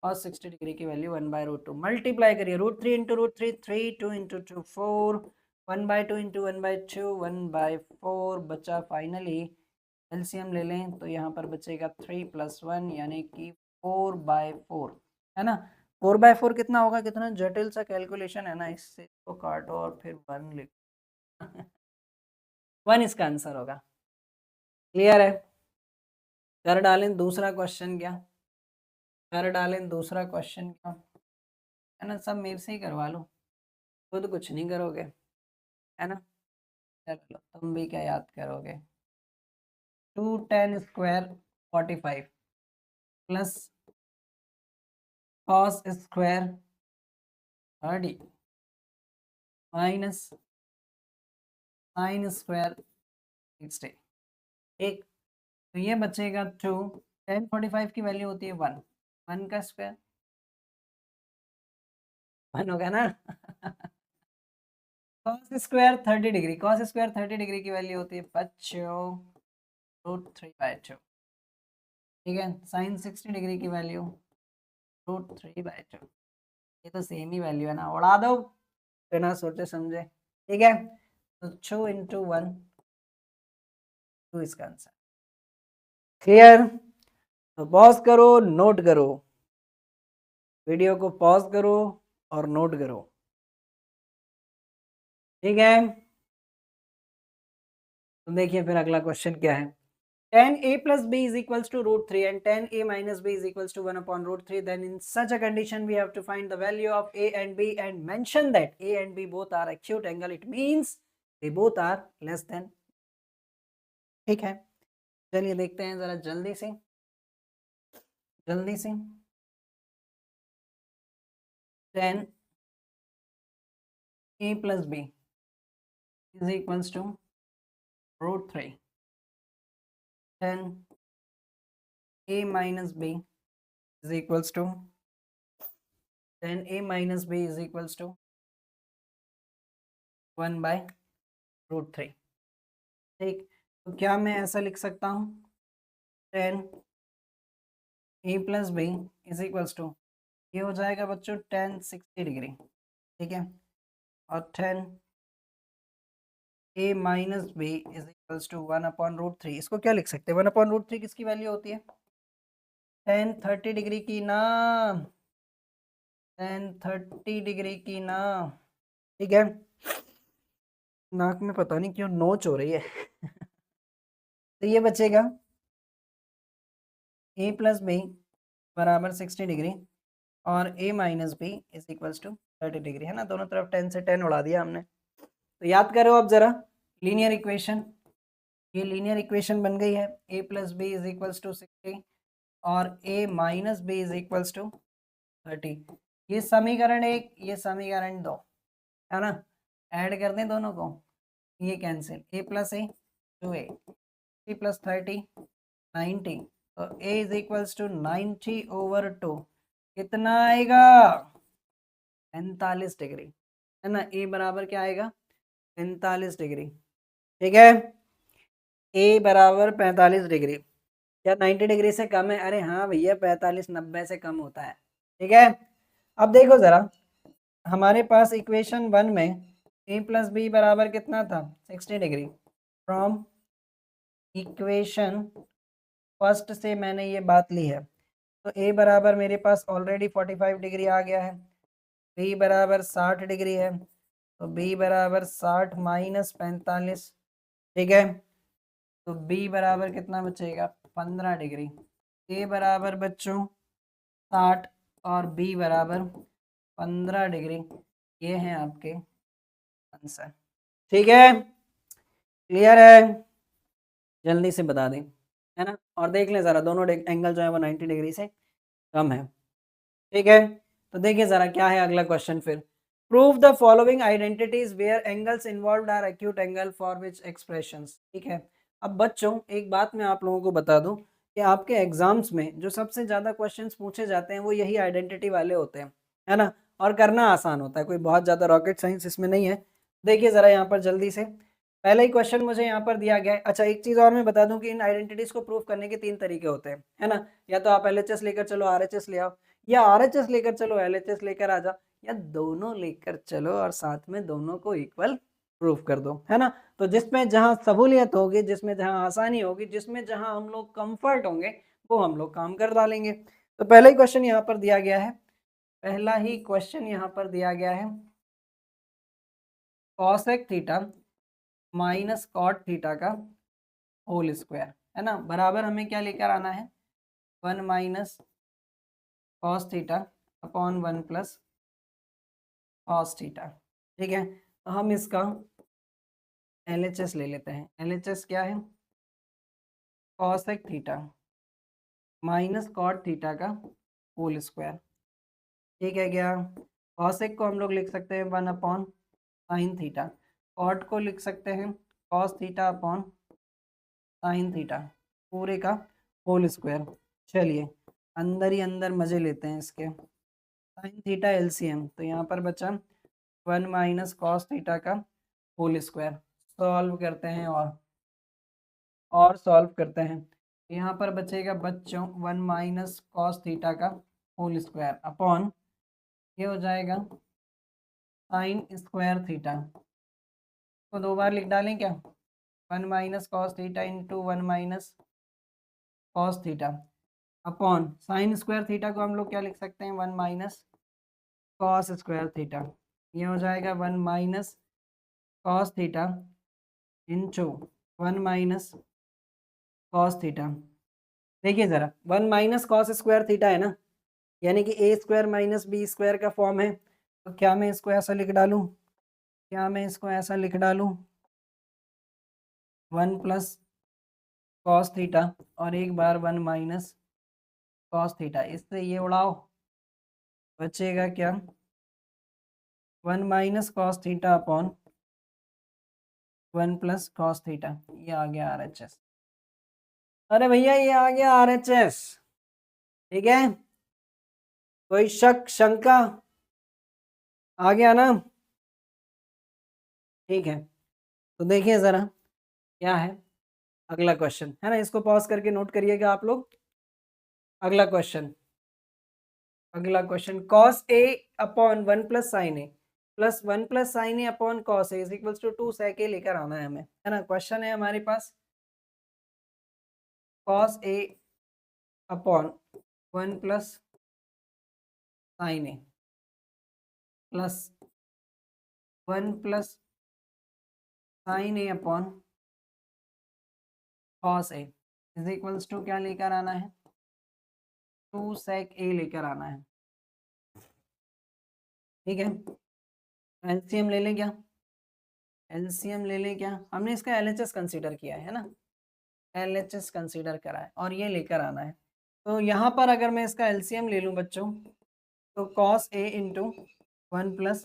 S1: और 60 डिग्री की वैल्यू 1/√2। मल्टीप्लाई करिए, √3 इंटू √3 3, 2 इंटू 2 4, 1/2 इंटू 1/2 1/4 बचा। फाइनली एलसीएम ले लें तो यहाँ पर बचेगा 3 + 1 यानी कि 4/4, है ना। 4/4 कितना होगा? कितना जटिल सा कैलकुलेशन है ना, इससे तो काटो और फिर 1 लिखो 1 इसका आंसर होगा। क्लियर है? कर डालें दूसरा क्वेश्चन क्या, है ना। सब मेरे से ही करवा लो, खुद कुछ नहीं करोगे, है ना। चलो तुम भी क्या याद करोगे। 2tan² 45 plus cos² 30 minus sin² 60। एक तो ये बचेगा 2, tan 45 की वैल्यू होती है 1, 1 का स्क्वायर 1 होगा ना cos² 30 डिग्री की वैल्यू होती है बच्चों √3/2, ठीक है। sin 60 डिग्री की वैल्यू √3/2। ये तो सेम ही वैल्यू है ना, उड़ा दो बिना सोचे समझे, ठीक है। तो 2 इंटू 1 2 इसका आंसर। क्लियर? तो पॉज करो, नोट करो, वीडियो को पॉज करो और नोट करो, ठीक है। तो देखिए फिर अगला क्वेश्चन क्या है। tan a plus b is equals to √3 and tan a minus b is equals to 1/√3. Then in such a condition we have to find the value of a and b and mention that a and b both are acute angle. It means they both are less than, ठीक है। चलिए देखते हैं जरा जल्दी से tan a plus b is equals to √3, tan a minus b is equals to tan a minus b is equals to 1/√3, ठीक। तो क्या मैं ऐसा लिख सकता हूँ, tan a plus b is equals to, ये हो जाएगा बच्चों tan 60 डिग्री, ठीक है, और tan a minus b is equals to 1/√3। इसको क्या लिख सकते हैं, 1/√3 किसकी वैल्यू होती है, tan 30 डिग्री की ना, tan 30 डिग्री की ना, ठीक है। नाक में पता नहीं क्यों नोच हो रही है तो ये बचेगा a plus b बराबर 60 डिग्री और a minus b is equals to 30 degree, है ना। दोनों तरफ 10 से 10 उड़ा दिया हमने। तो याद करो अब जरा लीनियर इक्वेशन, ये लीनियर इक्वेशन बन गई है a plus b is equals to 60 और a minus b is equals to 30। ये समीकरण 1, ये समीकरण 2, है ना। ऐड कर दें दोनों को, ये cancel, a plus A 2a, 3 plus 30 90, तो a इज इक्वल्स टू 90/2 कितना आएगा 45 डिग्री, है ना। a बराबर क्या आएगा 45 डिग्री, ठीक है। a बराबर 45 डिग्री, क्या 90 डिग्री से कम है? अरे हाँ भैया 45 90 से कम होता है, ठीक है। अब देखो जरा हमारे पास इक्वेशन 1 में a प्लस बी बराबर कितना था 60 डिग्री। फ्रॉम इक्वेशन फर्स्ट से मैंने ये बात ली है, तो a बराबर मेरे पास ऑलरेडी 45 डिग्री आ गया है, b बराबर 60 डिग्री है, तो b बराबर 60 माइनस 45, ठीक है। तो b बराबर कितना बचेगा 15 डिग्री। a बराबर बच्चों 60 और b बराबर 15 डिग्री, ये हैं आपके आंसर, ठीक है। क्लियर है, जल्दी से बता दें, है ना। और देख लें ज़रा दोनों एंगल जो है वो 90 डिग्री से कम है, ठीक है। तो देखिए ज़रा क्या है अगला क्वेश्चन फिर। Prove the following identities where angles involved are acute angle for which expressions, ठीक है। अब बच्चों एक बात मैं आप लोगों को बता दूं कि आपके एग्जाम्स में जो सबसे ज़्यादा क्वेश्चंस पूछे जाते हैं वो यही आइडेंटिटी वाले होते हैं, है ना। और करना आसान होता है, कोई बहुत ज़्यादा रॉकेट साइंस इसमें नहीं है। देखिए ज़रा यहाँ पर जल्दी से पहला ही क्वेश्चन मुझे यहाँ पर दिया गया है। अच्छा एक चीज़ और मैं बता दूं कि इन आइडेंटिटीज को प्रूव करने के 3 तरीके होते हैं, है ना। या तो आप LHS लेकर चलो RHS ले आओ, या RHS लेकर चलो LHS लेकर आ जाओ, या दोनों लेकर चलो और साथ में दोनों को इक्वल प्रूफ कर दो, है ना। तो जिसमें जहां सहूलियत होगी, जिसमें जहां आसानी होगी, जिसमें जहां हम लोग कंफर्ट होंगे वो हम लोग काम कर डालेंगे। तो पहला ही क्वेश्चन यहाँ पर दिया गया है, पहला ही क्वेश्चन यहाँ पर दिया गया है cosec theta minus cot theta का होल स्क्वायर, है ना। बराबर हमें क्या लेकर आना है 1 minus cos theta upon 1 plus cos theta, ठीक है। तो हम इसका LHS ले लेते हैं। LHS क्या है cosec theta minus cot theta का होल स्क्वायर, ठीक है क्या। कॉसेक को हम लोग लिख सकते हैं 1 अपॉन साइन थीटा, कॉट को लिख सकते हैं cos theta upon sine theta, पूरे का होल स्क्वायर। चलिए अंदर ही अंदर मजे लेते हैं इसके, साइन थीटा LCM, तो यहाँ पर बचा 1 माइनस कॉस थीटा का होल स्क्वायर। सॉल्व करते हैं और सॉल्व करते हैं, यहाँ पर बचेगा बच्चों 1 माइनस कॉस थीटा का होल स्क्वायर अपॉन ये हो जाएगा साइन स्क्वायर थीटा को 2 बार लिख डालें क्या 1 minus cos theta into 1 minus cos theta upon sign square theta को हम लोग क्या लिख सकते हैं 1 माइनस कॉस स्क्वायर थीटा, ये हो जाएगा 1 minus cos theta into 1 minus cos theta. देखिए ज़रा 1 माइनस कॉस स्क्वायर थीटा है ना, यानी कि ए स्क्वायर माइनस बी स्क्वायर का फॉर्म है। तो क्या मैं इसको ऐसा लिख डालूं, क्या मैं इसको ऐसा लिख डालूं 1 प्लस कॉस थीटा और एक बार 1 माइनस कॉस थीटा, इससे ये उड़ाओ बचेगा क्या 1 minus cos theta upon 1 plus cos theta, ये आ गया RHS। अरे भैया ये आ गया RHS, ठीक है। कोई शक शंका आ गया ना, ठीक है। तो देखिए जरा क्या है अगला क्वेश्चन, है ना। इसको पॉज करके नोट करिएगा आप लोग। अगला क्वेश्चन, अगला question cos A upon 1 plus sine A plus 1 plus sine A upon cos A is equals to 2 sec A लेकर आना है हमें, है ना। क्वेश्चन है हमारे पास cos A upon 1 plus sine A plus 1 plus sine A upon cos A is equals to क्या लेकर आना है 2 सेक ए लेकर आना है, ठीक है, एलसीएम ले लें क्या, एलसीएम ले लें क्या, हमने इसका एलएचएस कंसीडर किया है ना, एलएचएस कंसीडर करा है और ये लेकर आना है। तो यहाँ पर अगर मैं इसका एलसीएम ले लूँ बच्चों, तो cos a into 1 plus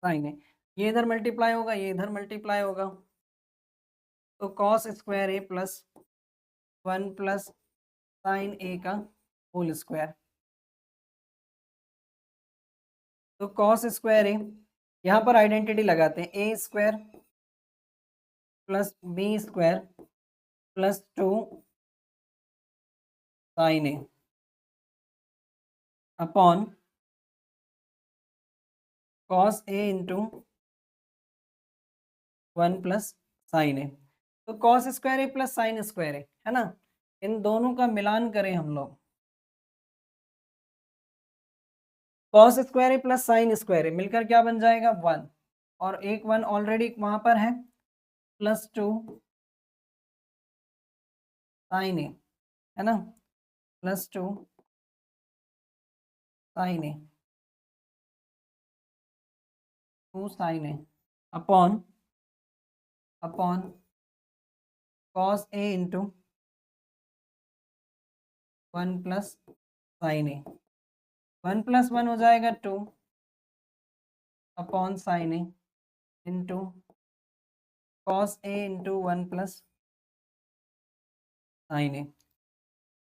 S1: sine a, ये इधर मल्टीप्लाई होगा, ये इधर मल्टीप्लाई होगा, तो cos square a plus 1 plus sine a का होल स्क्वायर। तो कॉस स्क्वायर ए, यहाँ पर आइडेंटिटी लगाते हैं, a square plus b square plus 2 sine A upon cos a into 1 plus sine a. तो cos square a plus sine square a है ना, इन दोनों का मिलान करें हम लोग, cos square a plus sine square ए मिलकर क्या बन जाएगा 1, और एक 1 ऑलरेडी वहां पर है, प्लस 2 साइन ए है ना, plus 2 sine A, 2 sine A upon upon cos a into 1 plus sine a, 1 plus 1 हो जाएगा 2 upon sine a into cos a into 1 plus sine ए।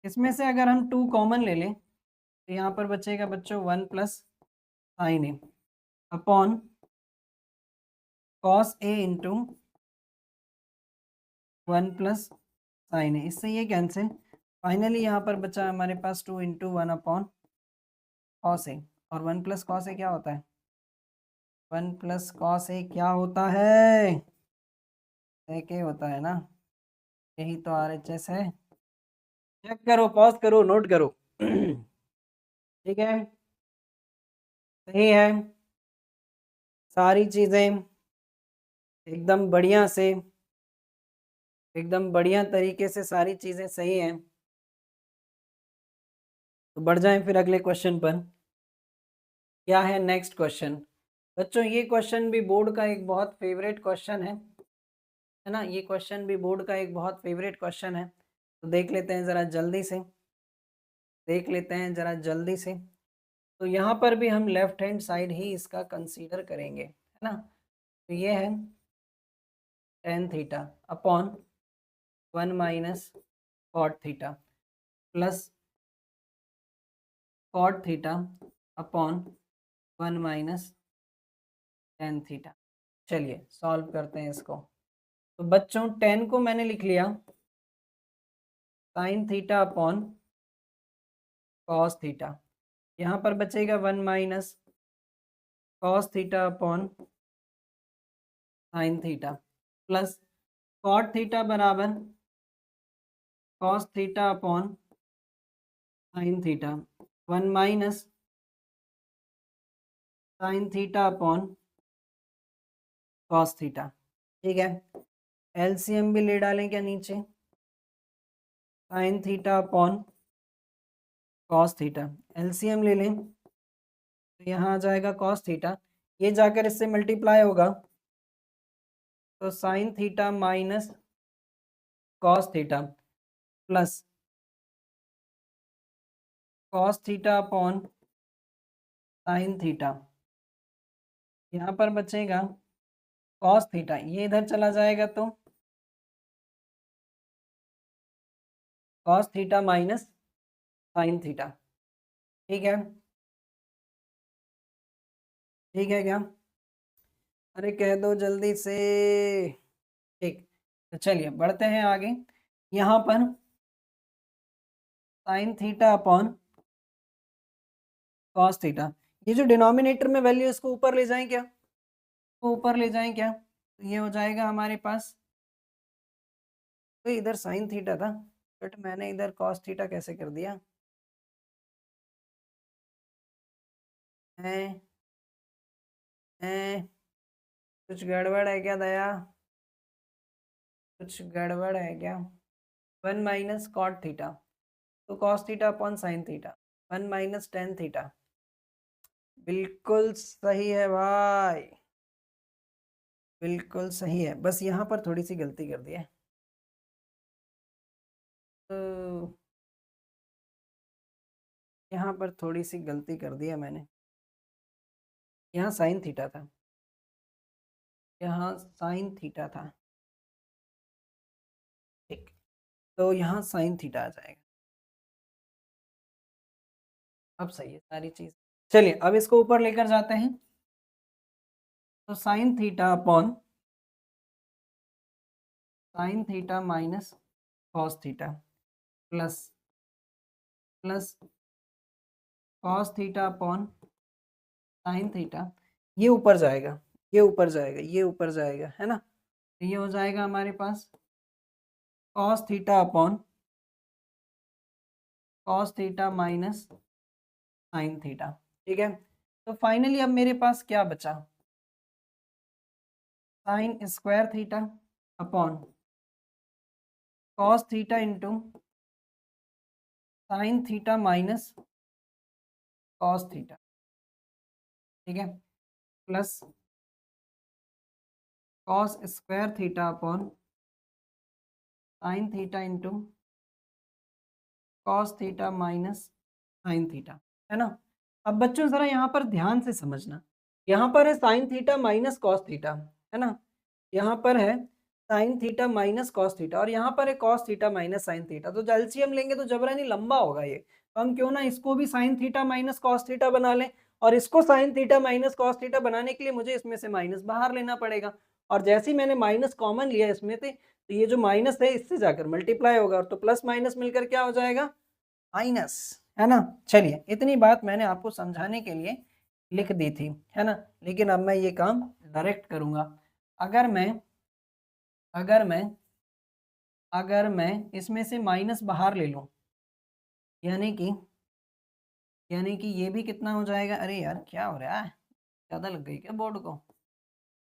S1: इसमें से अगर हम 2 कॉमन ले लें तो यहाँ पर बचेगा बच्चों 1 plus sine A upon cos a into 1 plus sine ए, इससे ये कैंसिल, फाइनली यहाँ पर बचा हमारे पास 2 इंटू 1 अपॉन कॉस ए, और 1 प्लस कॉस ए क्या होता है, 1 प्लस कॉस ए क्या होता है, सेक ए होता है ना, यही तो आरएचएस है। चेक करो, पॉज करो, नोट करो। ठीक है, सही है, सारी चीजें एकदम बढ़िया से, एकदम बढ़िया तरीके से सारी चीजें सही हैं। तो बढ़ जाएं फिर अगले क्वेश्चन पर। क्या है नेक्स्ट क्वेश्चन बच्चों, ये क्वेश्चन भी बोर्ड का एक बहुत फेवरेट क्वेश्चन है ना, ये क्वेश्चन भी बोर्ड का एक बहुत फेवरेट क्वेश्चन है। तो देख लेते हैं ज़रा जल्दी से, देख लेते हैं ज़रा जल्दी से। तो यहाँ पर भी हम लेफ्ट हैंड साइड ही इसका कंसीडर करेंगे, है ना। तो ये है tan theta upon 1 minus cot theta plus cot theta upon 1 minus tan theta. चलिए सॉल्व करते हैं इसको। तो बच्चों 10 को मैंने लिख लिया sine theta upon cos theta, यहाँ पर बचेगा 1 minus cos theta upon sine theta plus cot theta बराबर cos theta upon sine theta, 1 minus sine theta upon cos theta. ठीक है, एलसीएम भी ले डालें क्या नीचे, sine theta upon cos theta, LCM ले लें तो यहाँ आ जाएगा कॉस थीटा, ये जाकर इससे मल्टीप्लाई होगा, तो sine theta minus cos theta plus cos theta upon sine theta, यहाँ पर बचेगा कॉस थीटा, ये इधर चला जाएगा तो cos theta minus sine theta. ठीक है, ठीक है क्या, अरे कह दो जल्दी से। ठीक, तो चलिए बढ़ते हैं आगे। यहाँ पर sine theta upon cos theta, ये जो डिनोमिनेटर में वैल्यू इसको ऊपर ले जाएं क्या, तो ऊपर ले जाएं क्या, तो ये हो जाएगा हमारे पास, तो इधर साइन थीटा था बट मैंने इधर कॉस थीटा कैसे कर दिया है, है कुछ गड़बड़ है क्या दया, कुछ गड़बड़ है क्या। 1 माइनस कॉट थीटा, तो cos theta upon sine theta, 1 minus tan theta, बिल्कुल सही है भाई, बिल्कुल सही है, बस यहाँ पर थोड़ी सी गलती कर दी है। तो यहाँ पर थोड़ी सी गलती कर दी है मैंने, यहाँ साइन थीटा था, यहाँ साइन थीटा था। ठीक, तो यहाँ साइन थीटा आ जाएगा। अब सही है सारी चीज। चलिए अब इसको ऊपर लेकर जाते हैं। तो sine theta upon sine theta minus cos theta plus plus cos theta upon sine theta, ये ऊपर जाएगा, ये ऊपर जाएगा, ये ऊपर जाएगा, है ना। तो ये हो जाएगा हमारे पास cos theta upon cos theta minus sine theta. ठीक है, तो फाइनली अब मेरे पास क्या बचा, sine square theta upon cos theta into sine theta minus cos theta. ठीक है, plus cos square theta upon sine theta into cos theta minus sine theta, है ना। अब बच्चों जरा यहाँ पर ध्यान से समझना, यहाँ पर है sine theta minus cos theta, है ना, यहाँ पर है sine theta minus cos theta, और यहाँ पर है cos theta minus sine theta. तो एलसीएम लेंगे तो जबरनी लंबा होगा ये, तो हम क्यों ना इसको भी sign theta minus cos theta बना लें, और इसको sign theta minus cos theta बनाने के लिए मुझे इसमें से माइनस बाहर लेना पड़ेगा, और जैसे ही मैंने माइनस कॉमन लिया इसमें से, तो ये जो माइनस है इससे जाकर मल्टीप्लाई होगा, तो प्लस माइनस मिलकर क्या हो जाएगा, माइनस, है ना। चलिए इतनी बात मैंने आपको समझाने के लिए लिख दी थी, है ना, लेकिन अब मैं ये काम डायरेक्ट करूंगा। अगर मैं अगर मैं अगर मैं इसमें से माइनस बाहर ले लूं, यानी कि ये भी कितना हो जाएगा, अरे यार क्या हो रहा है, ज़्यादा लग गई क्या बोर्ड को,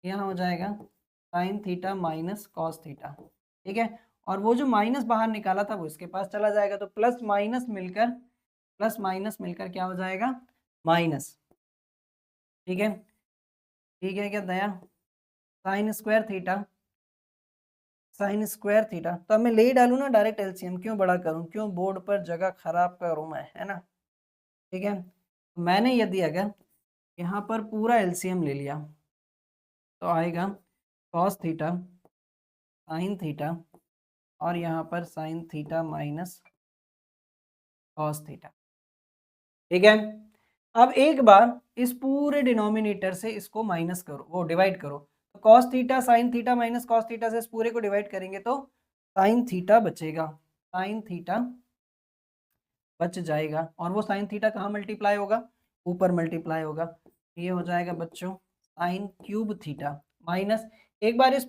S1: यहाँ हो जाएगा sign theta minus cos theta. ठीक है, और वो जो माइनस बाहर निकाला था वो इसके पास चला जाएगा, तो प्लस माइनस मिलकर क्या हो जाएगा, माइनस। ठीक है, ठीक है क्या दया, साइन स्क्वायर थीटा, तो अब मैं ले ही डालूं ना डायरेक्ट एलसीएम, क्यों बड़ा करूं, क्यों बोर्ड पर जगह खराब करूं मैं, है ना। ठीक है, मैंने यदि अगर यहाँ पर पूरा एलसीएम ले लिया तो आएगा कॉस थीटा साइन थीटा, और यहाँ पर sine theta minus cos theta. ठीक है, अब एक बार इस पूरे डिनोमिनेटर से इसको माइनस करो, वो डिवाइड करो, तो cos theta sine theta minus cos theta से इस पूरे को डिवाइड करेंगे तो साइन थीटा बचेगा, साइन थीटा बच जाएगा, और वो साइन थीटा कहाँ मल्टीप्लाई होगा, ऊपर मल्टीप्लाई होगा, ये हो जाएगा बच्चों साइन क्यूब थीटा माइनस, एक बार इस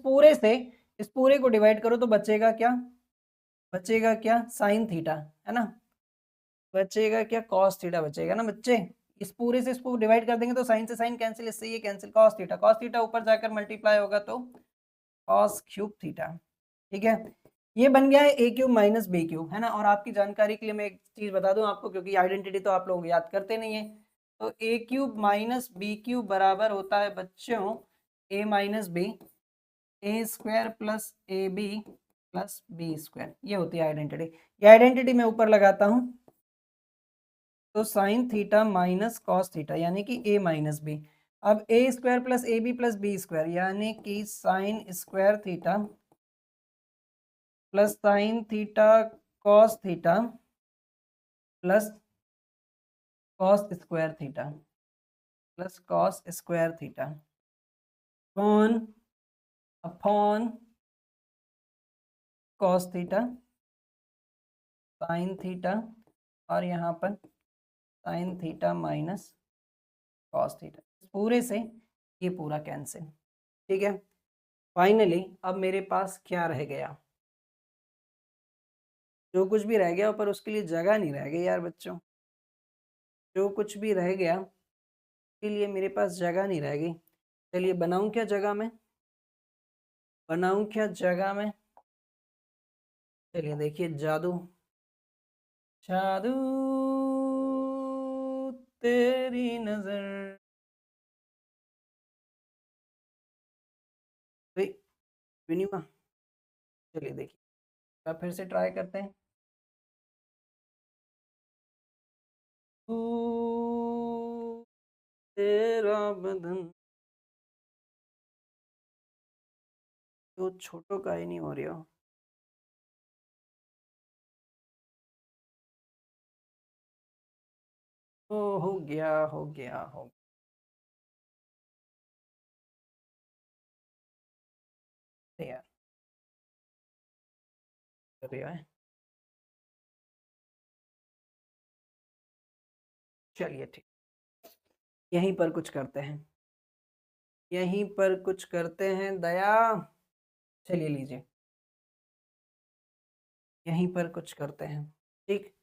S1: पूरे को डिवाइड करो तो बचेगा क्या, साइन थीटा, है ना, बचेगा क्या, कॉस थीटा बचेगा ना बच्चे। इस पूरे से इसको डिवाइड कर देंगे तो साइन से साइन कैंसिल, इससे ये कैंसिल, कॉस थीटा ऊपर जाकर मल्टीप्लाई होगा तो कॉस क्यूब थीटा। ठीक है, ये बन गया है ए क्यूब माइनस बी क्यूब, है ना। और आपकी जानकारी के लिए मैं एक चीज बता दूं आपको, क्योंकि आइडेंटिटी तो आप लोग याद करते नहीं है, तो a cube minus b cube बराबर होता है बच्चों a minus b, a square plus a b plus b square, ये होती है आइडेंटिटी। ये आइडेंटिटी मैं ऊपर लगाता हूँ, तो sine theta minus cos theta यानी कि ए माइनस बी, अब a square plus a b plus b square यानी कि sine square theta plus sine theta cos theta plus cos square theta upon upon cos theta sine theta, और यहाँ पर sine theta minus cos theta, पूरे से ये पूरा cancel. ठीक है, फाइनली अब मेरे पास क्या रह गया, जो कुछ भी रह गया, पर उसके लिए जगह नहीं रह गई यार बच्चों, जो कुछ भी रह गया के लिए मेरे पास जगह नहीं रह गई। चलिए बनाऊं क्या जगह में, चलिए देखिए जादू, जादू तेरी नजर। विनिमा, चलिए देखिए अब फिर से ट्राई करते हैं। तेरा बदन तो छोटो का ही नहीं हो रही हो। ओ हो गया हो गया हो गया यार। चलिए ठीक, यहीं पर कुछ करते हैं, यहीं पर कुछ करते हैं दया। चलिए लीजिए, यहीं पर कुछ करते हैं। ठीक,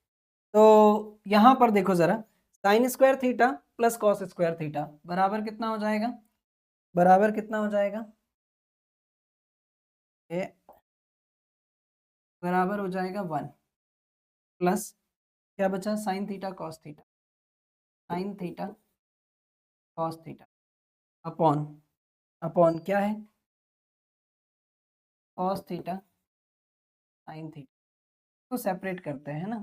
S1: तो यहां पर देखो जरा, sign square theta plus cos square theta बराबर कितना हो जाएगा, बराबर कितना हो जाएगा, ये बराबर हो जाएगा 1 प्लस क्या बचा, sign theta cos theta, sine theta cos theta upon, upon क्या है, कॉस थीटा साइन थीटा। तो सेपरेट करते हैं ना,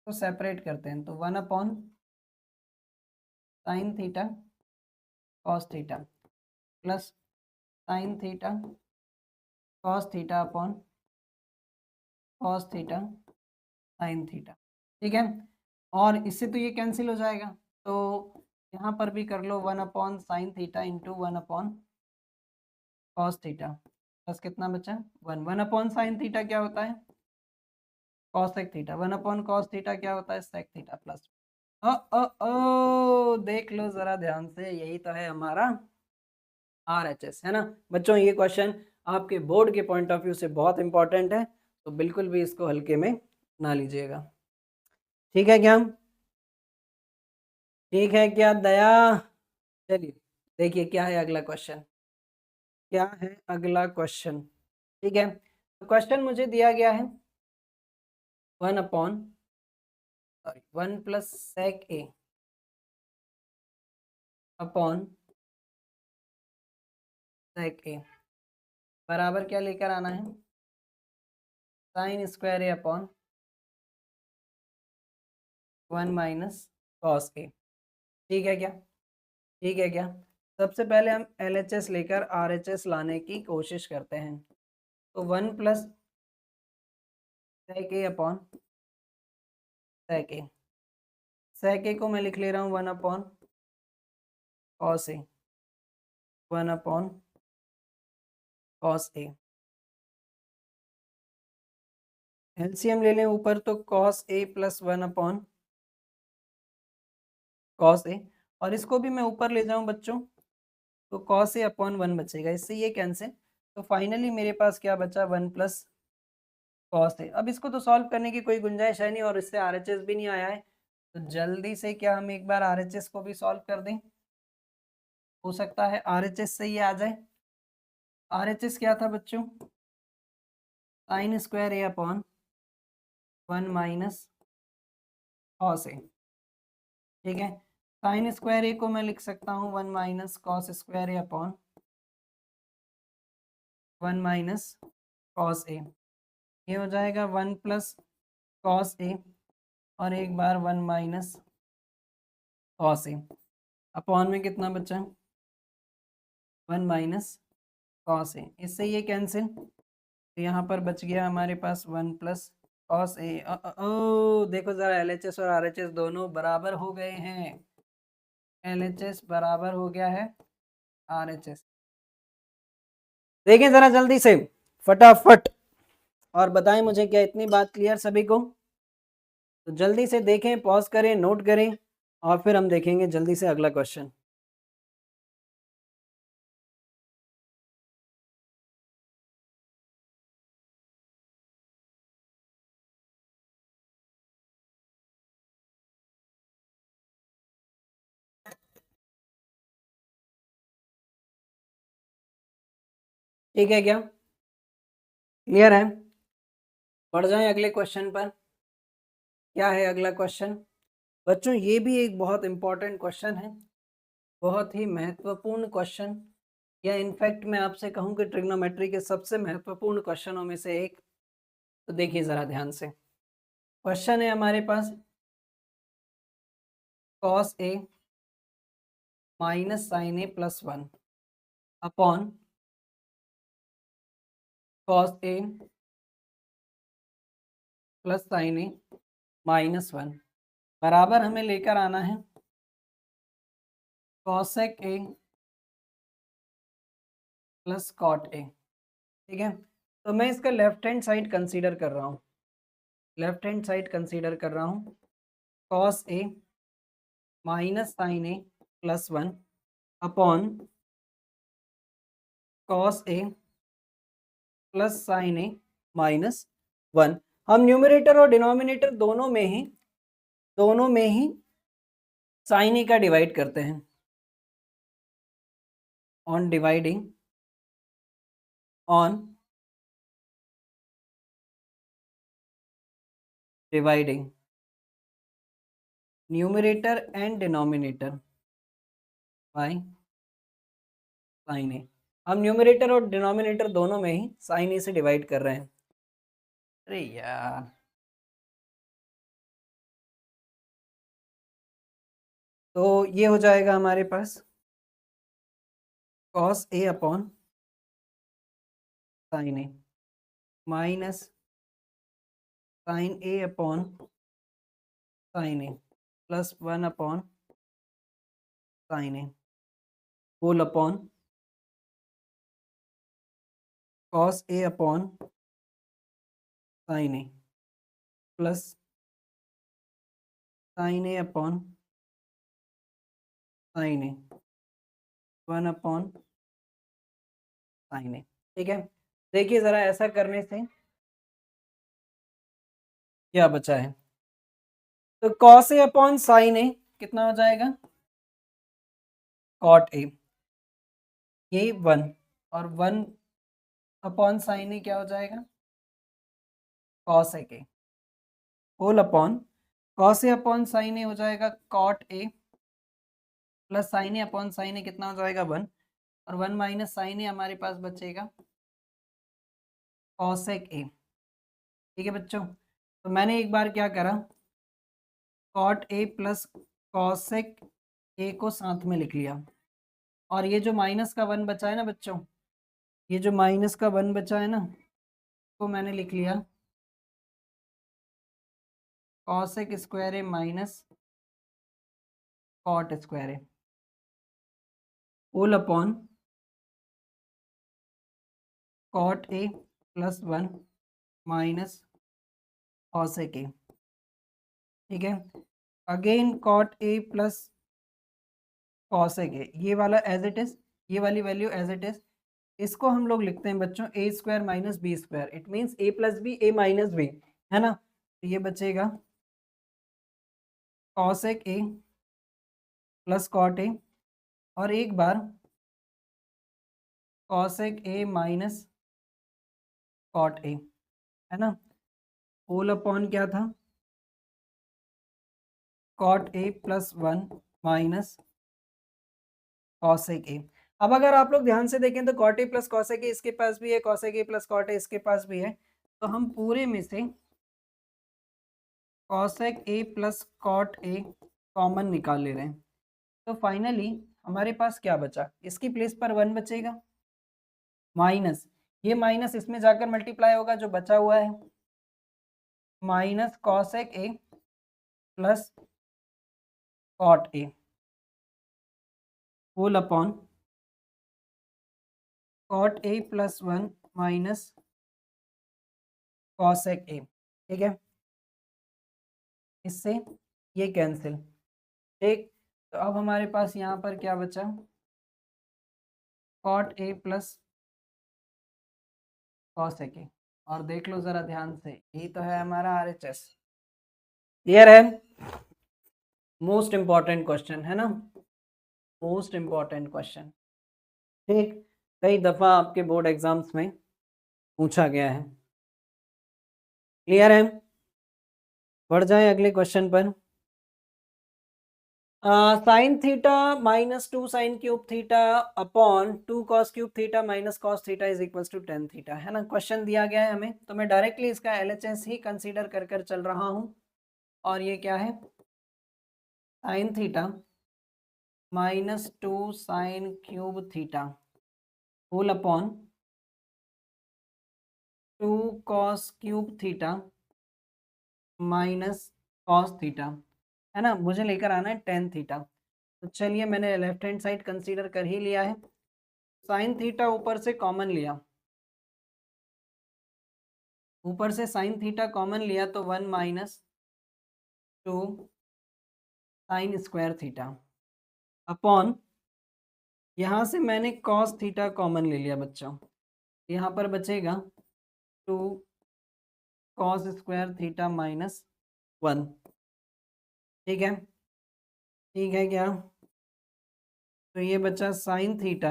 S1: तो सेपरेट करते हैं, तो 1 upon sine theta cos theta plus sine theta cos theta upon cos theta sine theta. ठीक है, और इससे तो ये कैंसिल हो जाएगा, तो यहाँ पर भी कर लो 1 upon sine theta into 1 upon cos theta plus कितना बचा 1, 1 अपॉन साइन थीटा क्या होता है cosec theta, 1 upon cos theta क्या होता है सेक थीटा प्लस। देख लो जरा ध्यान से, यही तो है हमारा RHS, है ना बच्चों। ये क्वेश्चन आपके बोर्ड के पॉइंट ऑफ व्यू से बहुत इंपॉर्टेंट है, तो बिल्कुल भी इसको हल्के में ना लीजिएगा। ठीक है क्या, ठीक है क्या दया। चलिए देखिए क्या है अगला क्वेश्चन, क्या है अगला क्वेश्चन। ठीक है, तो क्वेश्चन मुझे दिया गया है 1 अपॉन सॉरी 1 प्लस सेक ए अपॉन सेक ए बराबर क्या लेकर आना है, साइन स्क्वायर ए अपॉन 1 माइनस कॉस ए। ठीक है क्या, ठीक है क्या, सबसे पहले हम LHS लेकर RHS लाने की कोशिश करते हैं। तो 1 प्लस सेक ए अपॉन सेक ए, सेक ए को मैं लिख ले रहा हूँ 1 अपॉन कॉस ए, 1 अपॉन कॉस ए। एलसीएम ले लें ऊपर, तो cos a plus 1 upon cos ए, और इसको भी मैं ऊपर ले जाऊं बच्चों, तो कॉस ए अपॉन 1 बचेगा, इससे ये कैंसिल। तो फाइनली मेरे पास क्या बचा 1 प्लस कॉस ए। अब इसको तो सॉल्व करने की कोई गुंजाइश है नहीं, और इससे RHS भी नहीं आया है, तो जल्दी से क्या हम एक बार RHS को भी सॉल्व कर दें, हो सकता है RHS से ये आ जाए। RHS क्या था बच्चों, साइन स्क्वायर ए अपॉन 1 माइनस कॉस ए। ठीक है, साइन स्क्वायर ए को मैं लिख सकता हूँ 1 माइनस कॉस स्क्वायर ए अपॉन 1 माइनस कॉस ए। ये हो जाएगा 1 प्लस कॉस ए और एक बार 1 माइनस कॉस ए, अपॉन में कितना बचा 1 माइनस कॉस ए, इससे ये कैंसिल, तो यहाँ पर बच गया हमारे पास 1 प्लस कॉस ए। ओ देखो जरा, LHS और RHS दोनों बराबर हो गए हैं, LHS बराबर हो गया है RHS। देखें जरा जल्दी से फटाफट, और बताएं मुझे क्या इतनी बात क्लियर सभी को, तो जल्दी से देखें, पॉज करें, नोट करें, और फिर हम देखेंगे जल्दी से अगला क्वेश्चन। ठीक है क्या, क्लियर है, बढ़ जाएं अगले क्वेश्चन पर। क्या है अगला क्वेश्चन, बच्चों ये भी एक बहुत इंपॉर्टेंट क्वेश्चन है, बहुत ही महत्वपूर्ण क्वेश्चन, या इनफैक्ट मैं आपसे कहूँ कि ट्रिग्नोमेट्री के सबसे महत्वपूर्ण क्वेश्चनों में से एक। तो देखिए ज़रा ध्यान से, क्वेश्चन है हमारे पास cos a minus sine A plus 1 upon cos a plus sine a minus 1 बराबर हमें लेकर आना है cosec a plus cot a। ठीक है, तो मैं इसका लेफ्ट हैंड साइड कंसीडर कर रहा हूँ, लेफ्ट हैंड साइड कंसीडर कर रहा हूँ cos a minus sine A plus 1 upon cos a plus sine a minus 1। हम न्यूमरेटर और डिनोमिनेटर दोनों में ही साइन ए का डिवाइड करते हैं। On dividing numerator and denominator by sine a. हम न्यूमरेटर और डिनोमिनेटर दोनों में ही साइन ए से डिवाइड कर रहे हैं। अरे यार, तो ये हो जाएगा हमारे पास cos a upon sine a minus sine A upon sine A plus 1 upon sine a whole upon cos a upon sine A plus sine A upon sine a 1 upon sine a. ठीक है, देखिए ज़रा ऐसा करने से क्या बचा है, तो cos a upon sine a कितना हो जाएगा cot a, ये 1 और 1 अपॉन साइन ए क्या हो जाएगा cos a के whole upon cos a upon sine a हो जाएगा cot a plus sine A upon sine a कितना हो जाएगा 1 और 1 माइनस साइन ए हमारे पास बचेगा cosec a। ठीक है बच्चों, तो मैंने एक बार क्या करा cot a plus cosec a को साथ में लिख लिया, और ये जो माइनस का 1 बचा है ना बच्चों, ये जो माइनस का 1 बचा है ना, तो मैंने लिख लिया cosec square a minus cot square a whole upon cot a plus 1 minus cosec a। ठीक है, again cot a plus cosec a, ये वाला एज इट इज, ये वाली वैल्यू एज इट इज, इसको हम लोग लिखते हैं बच्चों a square minus b square. It means a plus b a minus b, है ना। तो ये बचेगा cosec a plus cot a, और एक बार cosec a minus cot a, है ना। होल अपॉन क्या था cot a plus 1 minus cosec a। अब अगर आप लोग ध्यान से देखें तो cot a plus cosec a इसके पास भी है, cosec a plus cot a इसके पास भी है, तो हम पूरे में से cosec a plus cot a common निकाल ले रहे हैं। तो फाइनली हमारे पास क्या बचा, इसकी प्लेस पर 1 बचेगा माइनस ये माइनस इसमें जाकर मल्टीप्लाई होगा जो बचा हुआ है minus cosec a plus cot a whole upon cot a plus 1 minus cosec a। ठीक है, इससे ये कैंसिल। ठीक, तो अब हमारे पास यहाँ पर क्या बचा cot a plus cosec a, और देख लो जरा ध्यान से, यही तो है हमारा RHS। क्लियर है, मोस्ट इंपॉर्टेंट क्वेश्चन है ना, मोस्ट इंपॉर्टेंट क्वेश्चन। ठीक, कई दफा आपके बोर्ड एग्जाम्स में पूछा गया है। क्लियर है, बढ़ जाए अगले क्वेश्चन पर। Sine theta minus 2 sine cube theta upon 2 cos cube theta minus cos theta is equal to tan theta, है ना। क्वेश्चन दिया गया है हमें, तो मैं डायरेक्टली इसका एलएचएस ही कंसीडर कर कर चल रहा हूँ। और ये क्या है, sine theta minus 2 sine cube theta whole upon 2 cos cube theta minus cos theta, है ना। मुझे लेकर आना है टेन थीटा। तो चलिए मैंने लेफ्ट हैंड साइड कंसीडर कर ही लिया है। साइन थीटा ऊपर से कॉमन लिया, ऊपर से साइन थीटा कॉमन लिया तो 1 minus 2 sign square theta upon, यहाँ से मैंने कॉस थीटा कॉमन ले लिया बच्चों, यहाँ पर बचेगा 2 कॉस स्क्वायर थीटा माइनस 1। ठीक है, ठीक है क्या। तो ये बचा sign theta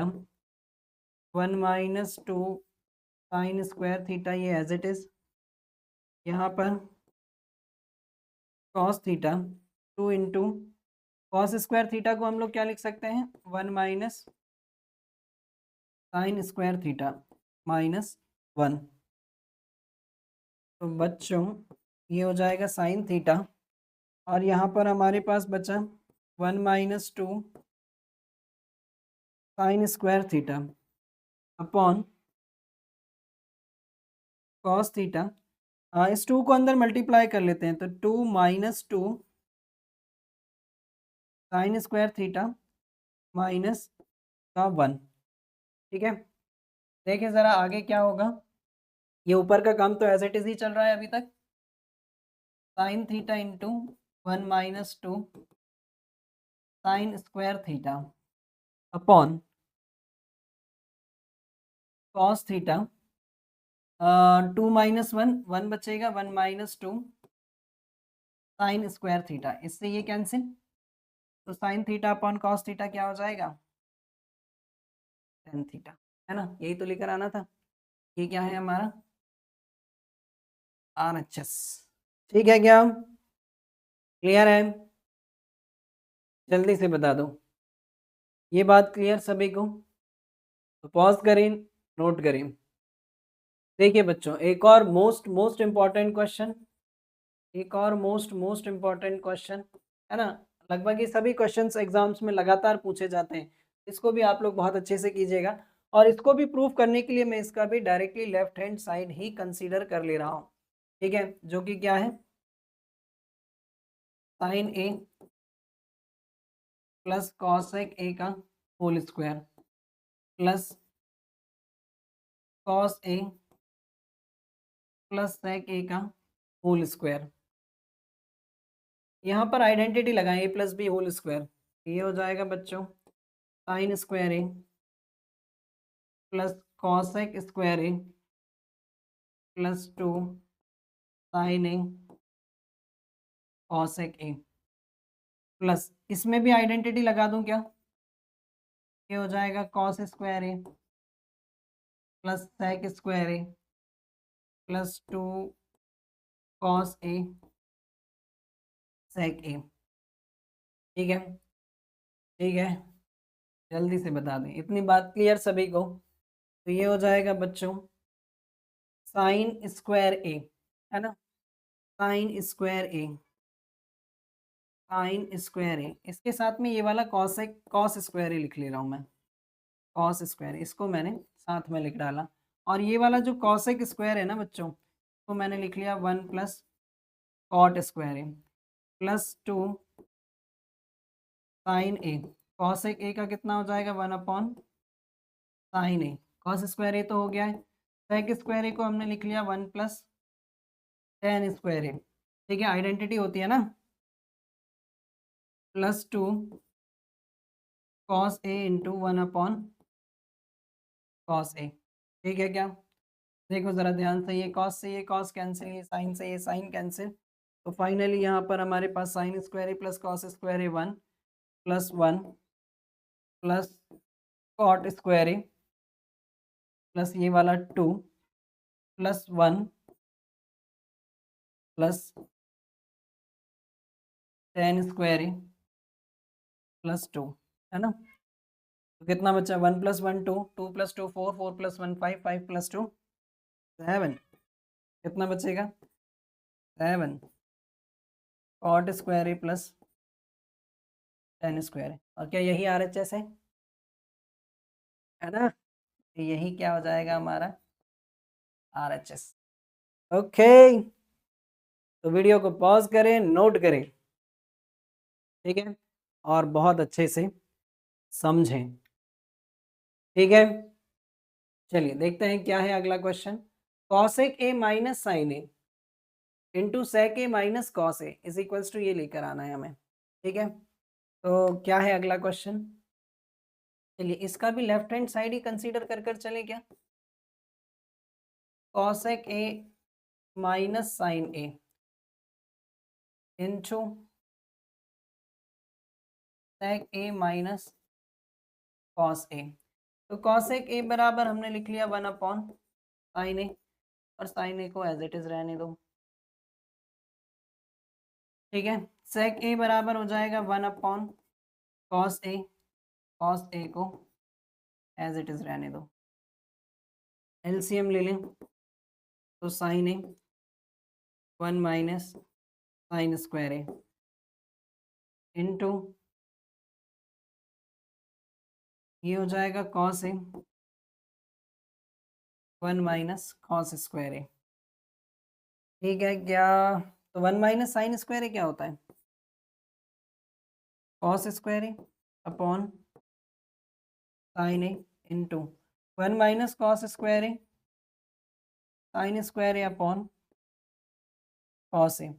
S1: 1 minus 2 sign square theta, ये एज इट इज। यहाँ पर cos theta 2 into cos square theta को हम लोग क्या लिख सकते हैं, 1 minus sign square theta minus 1। तो बच्चों ये हो जाएगा साइन थीटा, और यहाँ पर हमारे पास बचा 1 minus 2 sign square theta upon cos theta. इस 2 को अंदर मल्टीप्लाई कर लेते हैं, तो 2 minus 2 sign square theta minus का 1। ठीक है, देखिए ज़रा आगे क्या होगा। ये ऊपर का काम तो एज इट इज़ ही चल रहा है अभी तक। Sign theta into 1 minus 2 sign square theta upon cos theta 2 minus 1, 1 बचेगा, 1 माइनस 2 साइन स्क्वायर थीटा, इससे ये कैंसिल। तो sine theta upon cos theta क्या हो जाएगा, टेन थीटा, है ना। यही तो लेकर आना था। ये क्या है हमारा, RHS। ठीक है क्या, क्लियर है, जल्दी से बता दो ये बात क्लियर सभी को। तो पॉज करें, नोट करें। देखिए बच्चों, एक और मोस्ट मोस्ट इम्पॉर्टेंट क्वेश्चन, एक और मोस्ट इम्पॉर्टेंट क्वेश्चन, है ना। लगभग ये सभी क्वेश्चंस एग्जाम्स में लगातार पूछे जाते हैं, इसको भी आप लोग बहुत अच्छे से कीजिएगा। और इसको भी प्रूव करने के लिए मैं इसका भी डायरेक्टली लेफ्ट हैंड साइड ही कंसीडर कर ले रहा हूँ। ठीक है, जो कि क्या है, sine A plus cosec a का whole square plus cos a plus sec a का होल स्क्वायर। यहाँ पर आइडेंटिटी लगाएं, a plus b whole square. ये हो जाएगा बच्चों sine square a plus cosec square a plus 2 sine a cosec a plus, इसमें भी आइडेंटिटी लगा दूं क्या, ये हो जाएगा cos square a plus sec square a plus 2 cos a sec ए। ठीक है, ठीक है, जल्दी से बता दें, इतनी बात क्लियर सभी को। तो ये हो जाएगा बच्चों साइन स्क्वायर ए, है ना, साइन स्क्वायर ए, साइन स्क्वायर ए, इसके साथ में ये वाला कॉसेक कॉस स्क्वायर ए लिख ले रहा हूँ मैं, कॉस स्क्वायर, इसको मैंने साथ में लिख डाला। और ये वाला जो कॉसेक स्क्वायर है ना बच्चों, तो मैंने लिख लिया 1 plus cot square a plus 2 sine a. Cosec a का कितना हो जाएगा, 1 upon sine a, cos square a तो हो गया है। सेक स्क्वायर ए को हमने लिख लिया 1 प्लस टेन स्क्वायर ए। ठीक है, आइडेंटिटी होती है ना, plus 2 cos a into 1 upon cos ए। ठीक है क्या, देखो ज़रा ध्यान से, ये कॉस से ये कॉस कैंसिल, ये साइन से ये साइन कैंसिल। तो फाइनली यहाँ पर हमारे पास sign square a plus cos square A 1 plus 1 plus cot square a plus ये वाला 2 plus 1 plus tan square a plus 2, है ना। तो कितना बचा, 1 + 1 2, 2 + 2 4, 4 + 1 5, 5 + 2 7, कितना बचेगा 7 cot square a plus tan square ए। और क्या यही RHS है ना, तो यही क्या हो जाएगा हमारा RHS। ओके, तो वीडियो को पॉज करें, नोट करें, ठीक है, और बहुत अच्छे से समझें, ठीक है। चलिए देखते हैं क्या है अगला question. Cosec a minus sine a into sec a minus cos A is equals to, ये लेकर आना है हमें, ठीक है। तो क्या है अगला क्वेश्चन, चलिए इसका भी लेफ्ट हैंड साइड ही कंसीडर कर कर चले क्या। Cosec a minus sine a into sec a minus cos a. तो कॉसेक ए बराबर हमने लिख लिया 1/sin ए, और साइन ए को एज इट इज रहने दो, ठीक है। सेक ए बराबर हो जाएगा 1/cos ए, cos ए को एज इट इज रहने दो। एलसीएम ले लें तो sign a 1 minus sign square A into ये हो जाएगा cos ए 1 माइनस cos स्क्वायर ए, ठीक है क्या। तो 1 माइनस साइन स्क्वायर ए क्या होता है, cos square A upon sine a into 1 minus cos square A sign square A upon cos ए।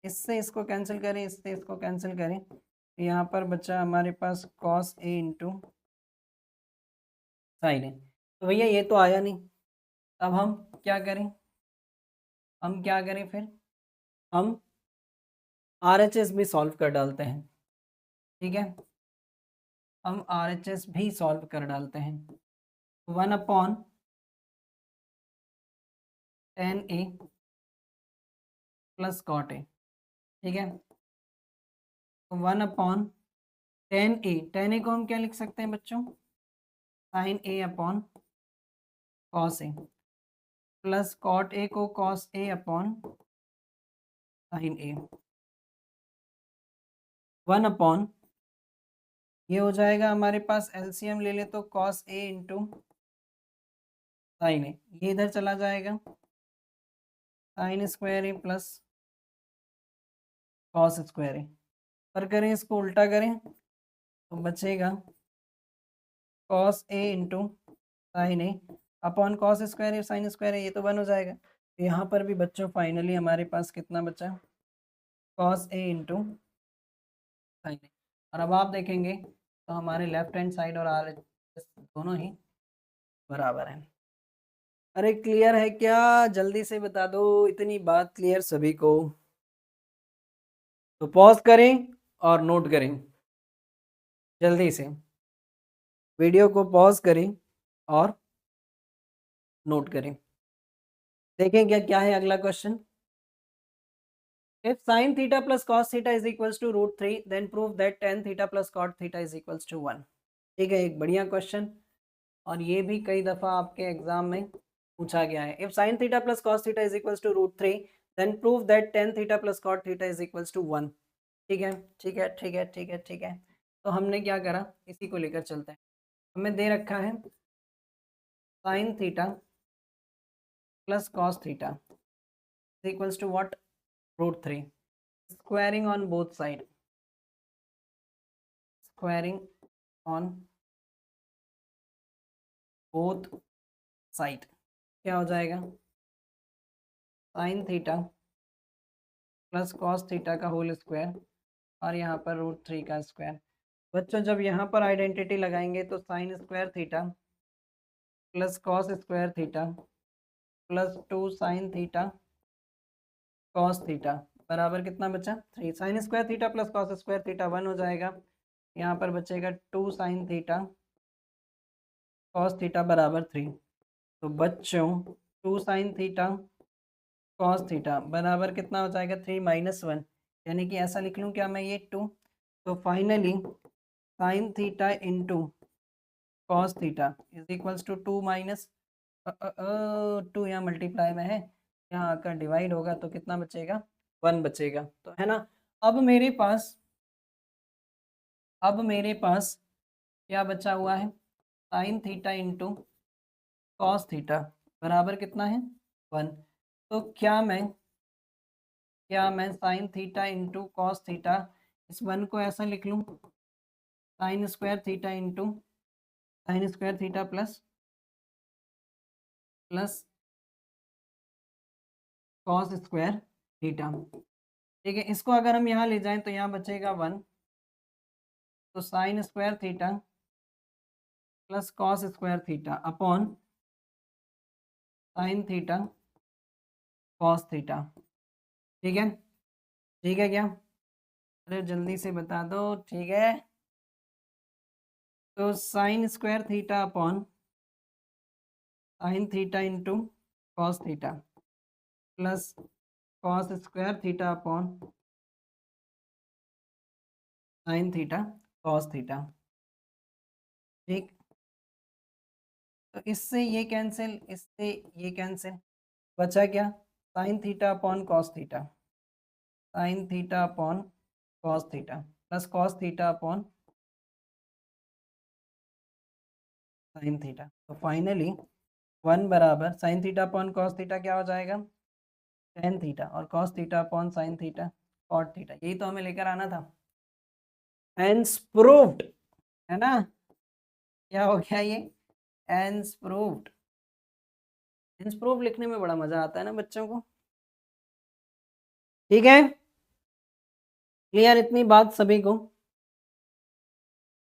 S1: इससे इसको कैंसिल करें, इससे इसको कैंसिल करें, तो यहाँ पर बचा हमारे पास cos A into sine a. तो भैया ये तो आया नहीं, अब हम क्या करें, हम क्या करें फिर, हम RHS भी सॉल्व कर डालते हैं, ठीक है। हम RHS भी सॉल्व कर डालते हैं। 1/tan ए प्लस cot ए, ठीक है। 1/tan ए को हम क्या लिख सकते हैं बच्चों, sine A upon cos a, plus cot ए को cos A upon sine a. 1/, ये हो जाएगा हमारे पास एलसीएम ले ले तो cos A into sine a, ये इधर चला जाएगा sine square a plus cos square ए। पर करें इसको उल्टा करें तो बचेगा cos ए इंटू साइन ए अपॉन कॉस स्क्वायर ए साइन स्क्वायर ए, ये तो 1 हो जाएगा। तो यहाँ पर भी बच्चों फाइनली हमारे पास कितना बचा, cos ए इंटू साइन ए। और अब आप देखेंगे तो हमारे लेफ्ट हैंड साइड और आर दोनों ही बराबर हैं। अरे क्लियर है क्या, जल्दी से बता दो, इतनी बात क्लियर सभी को। तो पॉज करें और नोट करें, जल्दी से वीडियो को पॉज करें और नोट करें। देखें क्या क्या है अगला question. If sin theta plus cos theta is equals to √3, then prove that tan theta plus cot theta is equals to 1। ठीक है, एक बढ़िया क्वेश्चन, और ये भी कई दफ़ा आपके एग्जाम में पूछा गया है। If sin theta plus cos theta is equals to √3, then prove that tan theta plus cot theta is equals to 1। ठीक है, ठीक है, ठीक है, ठीक है, ठीक है। तो हमने क्या करा, इसी को लेकर चलते हैं। हमें दे रखा है sin theta plus cos theta is equals to what, √3। Squaring on both side, squaring on both side क्या हो जाएगा, sin theta plus cos theta का होल स्क्वायर और यहाँ पर √3 का स्क्वायर। बच्चों जब यहाँ पर आइडेंटिटी लगाएंगे तो sin square theta plus cos square theta plus 2 sin theta cos theta बराबर कितना बचा 3। sin square theta plus cos square theta 1 हो जाएगा। यहाँ पर बचेगा 2 sin थीटा cos थीटा बराबर 3। तो बच्चों 2 sin थीटा cos थीटा बराबर कितना हो जाएगा 3 - 1, यानी कि ऐसा लिख लूँ क्या मैं ये 2। तो finally sine theta into cos theta is equals to 2 minus 2 यहाँ मल्टीप्लाई में है, यहाँ आकर डिवाइड होगा तो कितना बचेगा 1 बचेगा, तो है ना। अब मेरे पास क्या बचा हुआ है, sine theta into cos theta बराबर कितना है 1। तो क्या मैं sign theta into cos theta इस 1 को ऐसा लिख लूँ, sign square theta into sign square theta plus cos square theta. ठीक है, इसको अगर हम यहाँ ले जाएं तो यहाँ बचेगा 1, तो sine square theta plus cos square theta upon sine theta cos theta. ठीक है, ठीक है क्या, अरे जल्दी से बता दो, ठीक है। तो sine square theta upon sine theta into cos theta plus cos square theta upon sine theta cos theta. ठीक, तो इससे ये कैंसिल, इससे ये कैंसिल, बचा क्या, sine theta upon cos theta, sine theta upon cos theta plus cos theta upon sine theta. तो finally 1 बराबर sine theta upon cos theta क्या हो जाएगा, टेन थीटा, और cos theta upon sine theta cot theta. यही तो हमें लेकर आना था, हेंस प्रूव्ड, है ना। क्या हो गया ये, हेंस प्रूव्ड। हेंस प्रूव्ड लिखने में बड़ा मजा आता है ना बच्चों को। ठीक है, क्लियर इतनी बात सभी को,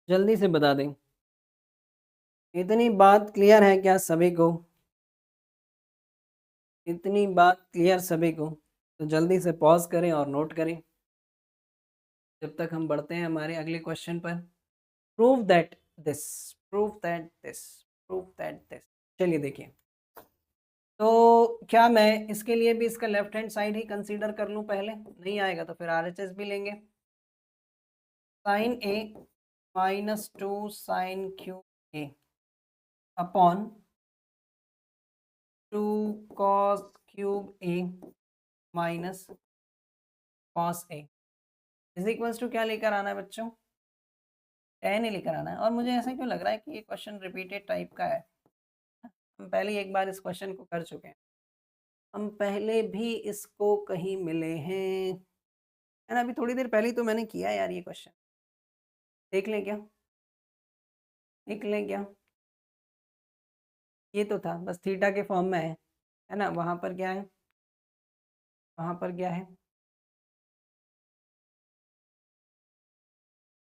S1: जल्दी से बता दें, इतनी बात क्लियर है क्या सभी को, इतनी बात क्लियर सभी को, तो जल्दी से पॉज करें और नोट करें जब तक हम बढ़ते हैं हमारे अगले क्वेश्चन पर। Prove that this, prove that this, prove that this. चलिए देखिए, तो क्या मैं इसके लिए भी इसका लेफ्ट हैंड साइड ही कंसीडर कर लूं, पहले नहीं आएगा तो फिर आरएचएस भी लेंगे। Sine a minus 2 sine cube a upon 2 cos cube a minus cos A is equals to क्या लेकर आना है बच्चों, टेन ही लेकर आना है। और मुझे ऐसा क्यों लग रहा है कि ये क्वेश्चन रिपीटेड टाइप का है, हम पहले एक बार इस क्वेश्चन को कर चुके हैं, हम पहले भी इसको कहीं मिले हैं, है ना। अभी थोड़ी देर पहले तो मैंने किया यार ये क्वेश्चन, देख लें क्या, देख लें क्या, ये तो था बस थीटा के फॉर्म में है ना। वहाँ पर क्या है, वहाँ पर क्या है,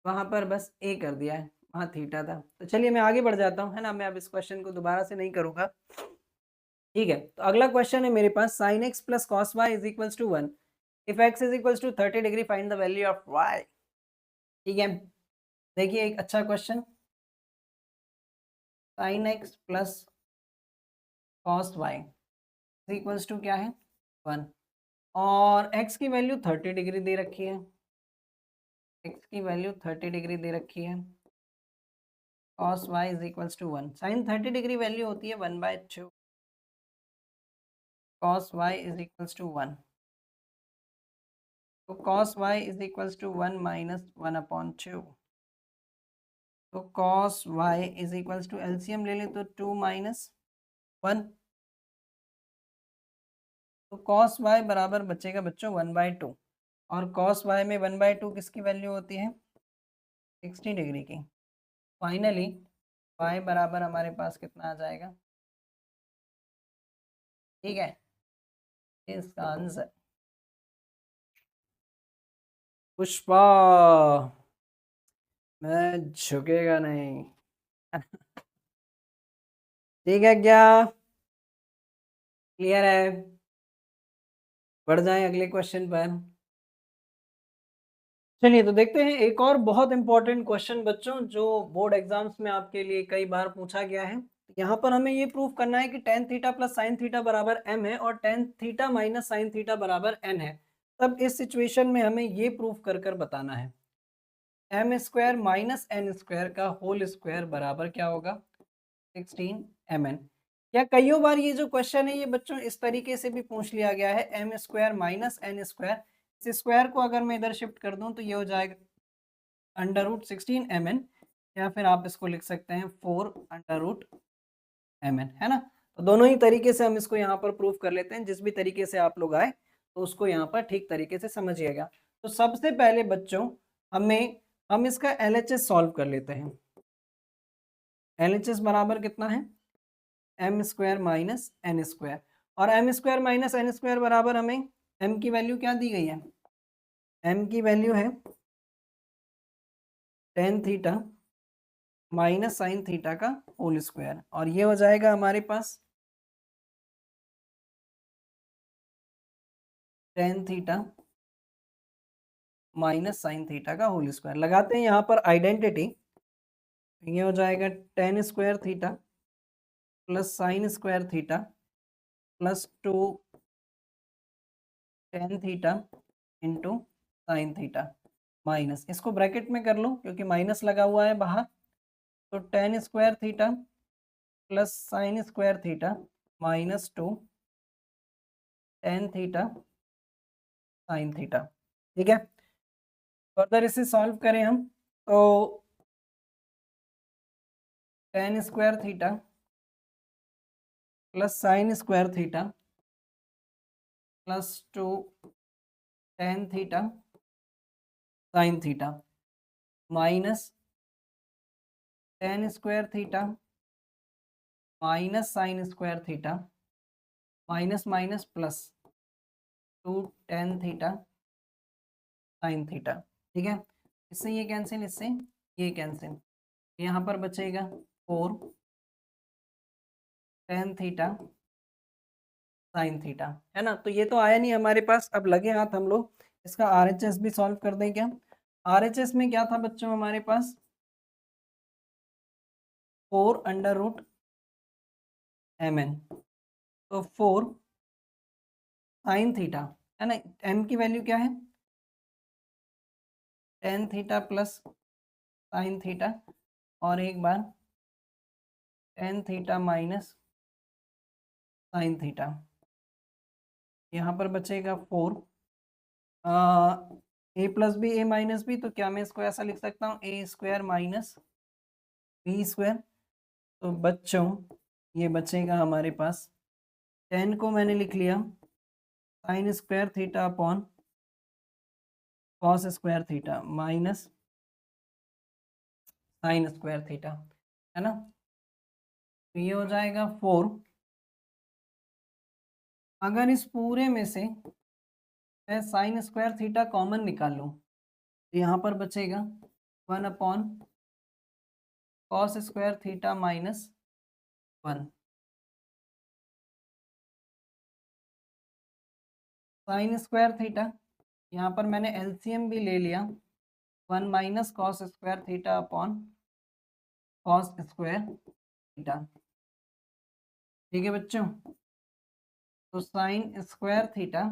S1: वहाँ पर बस ए कर दिया है, वहाँ थीटा था। तो चलिए मैं आगे बढ़ जाता हूँ, है ना। मैं अब इस क्वेश्चन को दोबारा से नहीं करूँगा। ठीक है, तो अगला क्वेश्चन है मेरे पास, sine x plus cos y is equals to 1 if x is equals to 30 degree find the value of y. ठीक है, देखिए एक अच्छा question, sine x plus cos y is equals to क्या है 1, और x की वैल्यू 30 डिग्री दे रखी है, x की वैल्यू 30 डिग्री दे रखी है, cos y is equals to 1, sine 30 degree value होती है 1/2, cos y is equals to 1, तो cos y is equals to 1 minus 1/2, तो cos y is equals to LCM ले लें तो 2 माइनस 1, तो cos y बराबर बचेगा बच्चों 1/2, और cos y में 1/2 किसकी वैल्यू होती है 60 डिग्री की। फाइनली y बराबर हमारे पास कितना आ जाएगा, ठीक है, इसका आंसर पुष्पा, मैं झुकेगा नहीं। ठीक है क्या, क्लियर है, बढ़ जाएं अगले क्वेश्चन पर। चलिए तो देखते हैं एक और बहुत इंपॉर्टेंट क्वेश्चन बच्चों, जो बोर्ड एग्जाम्स में आपके लिए कई बार पूछा गया है। यहाँ पर हमें ये प्रूव करना है कि ten theta plus sine theta बराबर m है और ten theta minus sine theta बराबर n है। तब इस सिचुएशन में हमें ये प्रूव कर बताना है। M square minus n square का होल स्क्वायर बराबर क्या होगा 16 mn। या कईयों बार ये जो क्वेश्चन है ये बच्चों इस तरीके से भी पूछ लिया गया है, m square minus n square, इस स्क्वायर को अगर मैं इधर शिफ्ट कर दूं तो ये हो जाएगा अंडर रूट 16 mn, या फिर आप इसको लिख सकते हैं 4 अंडर रूट mn, है ना। तो दोनों ही तरीके से हम इसको यहाँ पर प्रूफ कर लेते हैं, जिस भी तरीके से आप लोग आए तो उसको यहाँ पर ठीक तरीके से समझिएगा। तो सबसे पहले बच्चों हम इसका LHS सॉल्व कर लेते हैं। LHS बराबर कितना है m square minus n square, और m square minus n square बराबर हमें एम की वैल्यू क्या दी गई है, एम की वैल्यू है tan theta minus sine theta का होल स्क्वायर, और ये हो जाएगा हमारे पास tan theta minus sine theta का होल स्क्वायर। लगाते हैं यहाँ पर आइडेंटिटी, ये हो जाएगा tan square theta plus sine square theta plus 2 tan theta into sine theta minus, इसको ब्रैकेट में कर लो क्योंकि माइनस लगा हुआ है बाहर, तो ten square theta plus sine square theta minus 2 tan theta sine theta. ठीक है, फर्दर इसे सॉल्व करें हम तो ten square theta plus sine square theta plus 2 tan theta sine theta minus tan square theta minus sign square theta minus minus plus 2 tan theta sine theta. ठीक है, इससे ये कैंसिल, इससे ये कैंसिल, यहाँ पर बचेगा 4 टेन थीटा साइन थीटा, है ना। तो ये तो आया नहीं हमारे पास, अब लगे हाथ हम लोग इसका RHS भी सॉल्व कर दें क्या। RHS में क्या था बच्चों हमारे पास 4 अंडर रूट mn, तो 4 साइन थीटा, है ना, m की वैल्यू क्या है tan theta plus sine theta, और एक बार tan theta minus sine theta, यहाँ पर बचेगा 4 a plus b a minus b, तो क्या मैं इसको ऐसा लिख सकता हूँ a square minus b square. तो बच्चों ये बचेगा हमारे पास 10 को मैंने लिख लिया sign square theta upon cos square theta minus sign square theta, है ना। तो ये हो जाएगा 4। अगर इस पूरे में से मैं साइन स्क्वायर थीटा कॉमन निकाल लूँ तो यहाँ पर बचेगा 1 upon cos square theta minus 1 sine square theta, यहाँ पर मैंने LCM भी ले लिया 1 minus cos square theta upon cos square theta. ठीक है बच्चों, तो sine square theta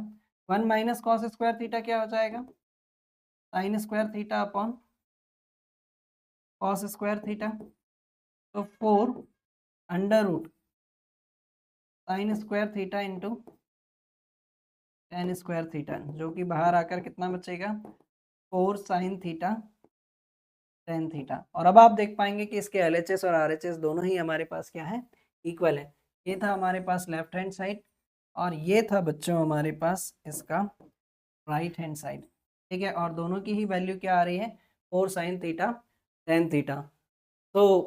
S1: 1 minus cos square theta क्या हो जाएगा sine square theta upon cos square theta, तो 4 under root sine square theta into tan square theta, जो कि बाहर आकर कितना बचेगा 4 साइन थीटा टेन थीटा। और अब आप देख पाएंगे कि इसके LHS और RHS दोनों ही हमारे पास क्या है इक्वल है। ये था हमारे पास लेफ्ट हैंड साइड और ये था बच्चों हमारे पास इसका राइट हैंड साइड। ठीक है, और दोनों की ही वैल्यू क्या आ रही है 4 साइन थीटा टेन थीटा। तो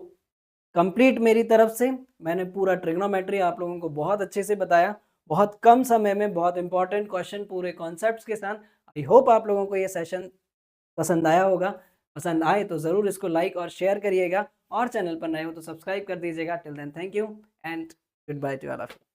S1: कंप्लीट मेरी तरफ से मैंने पूरा ट्रिग्नोमेट्री आप लोगों को बहुत अच्छे से बताया, बहुत कम समय में बहुत इंपॉर्टेंट क्वेश्चन पूरे कॉन्सेप्ट्स के साथ। आई होप आप लोगों को ये सेशन पसंद आया होगा। पसंद आए तो ज़रूर इसको लाइक और शेयर करिएगा, और चैनल पर नए हो तो सब्सक्राइब कर दीजिएगा। Till then thank you and goodbye to all of you.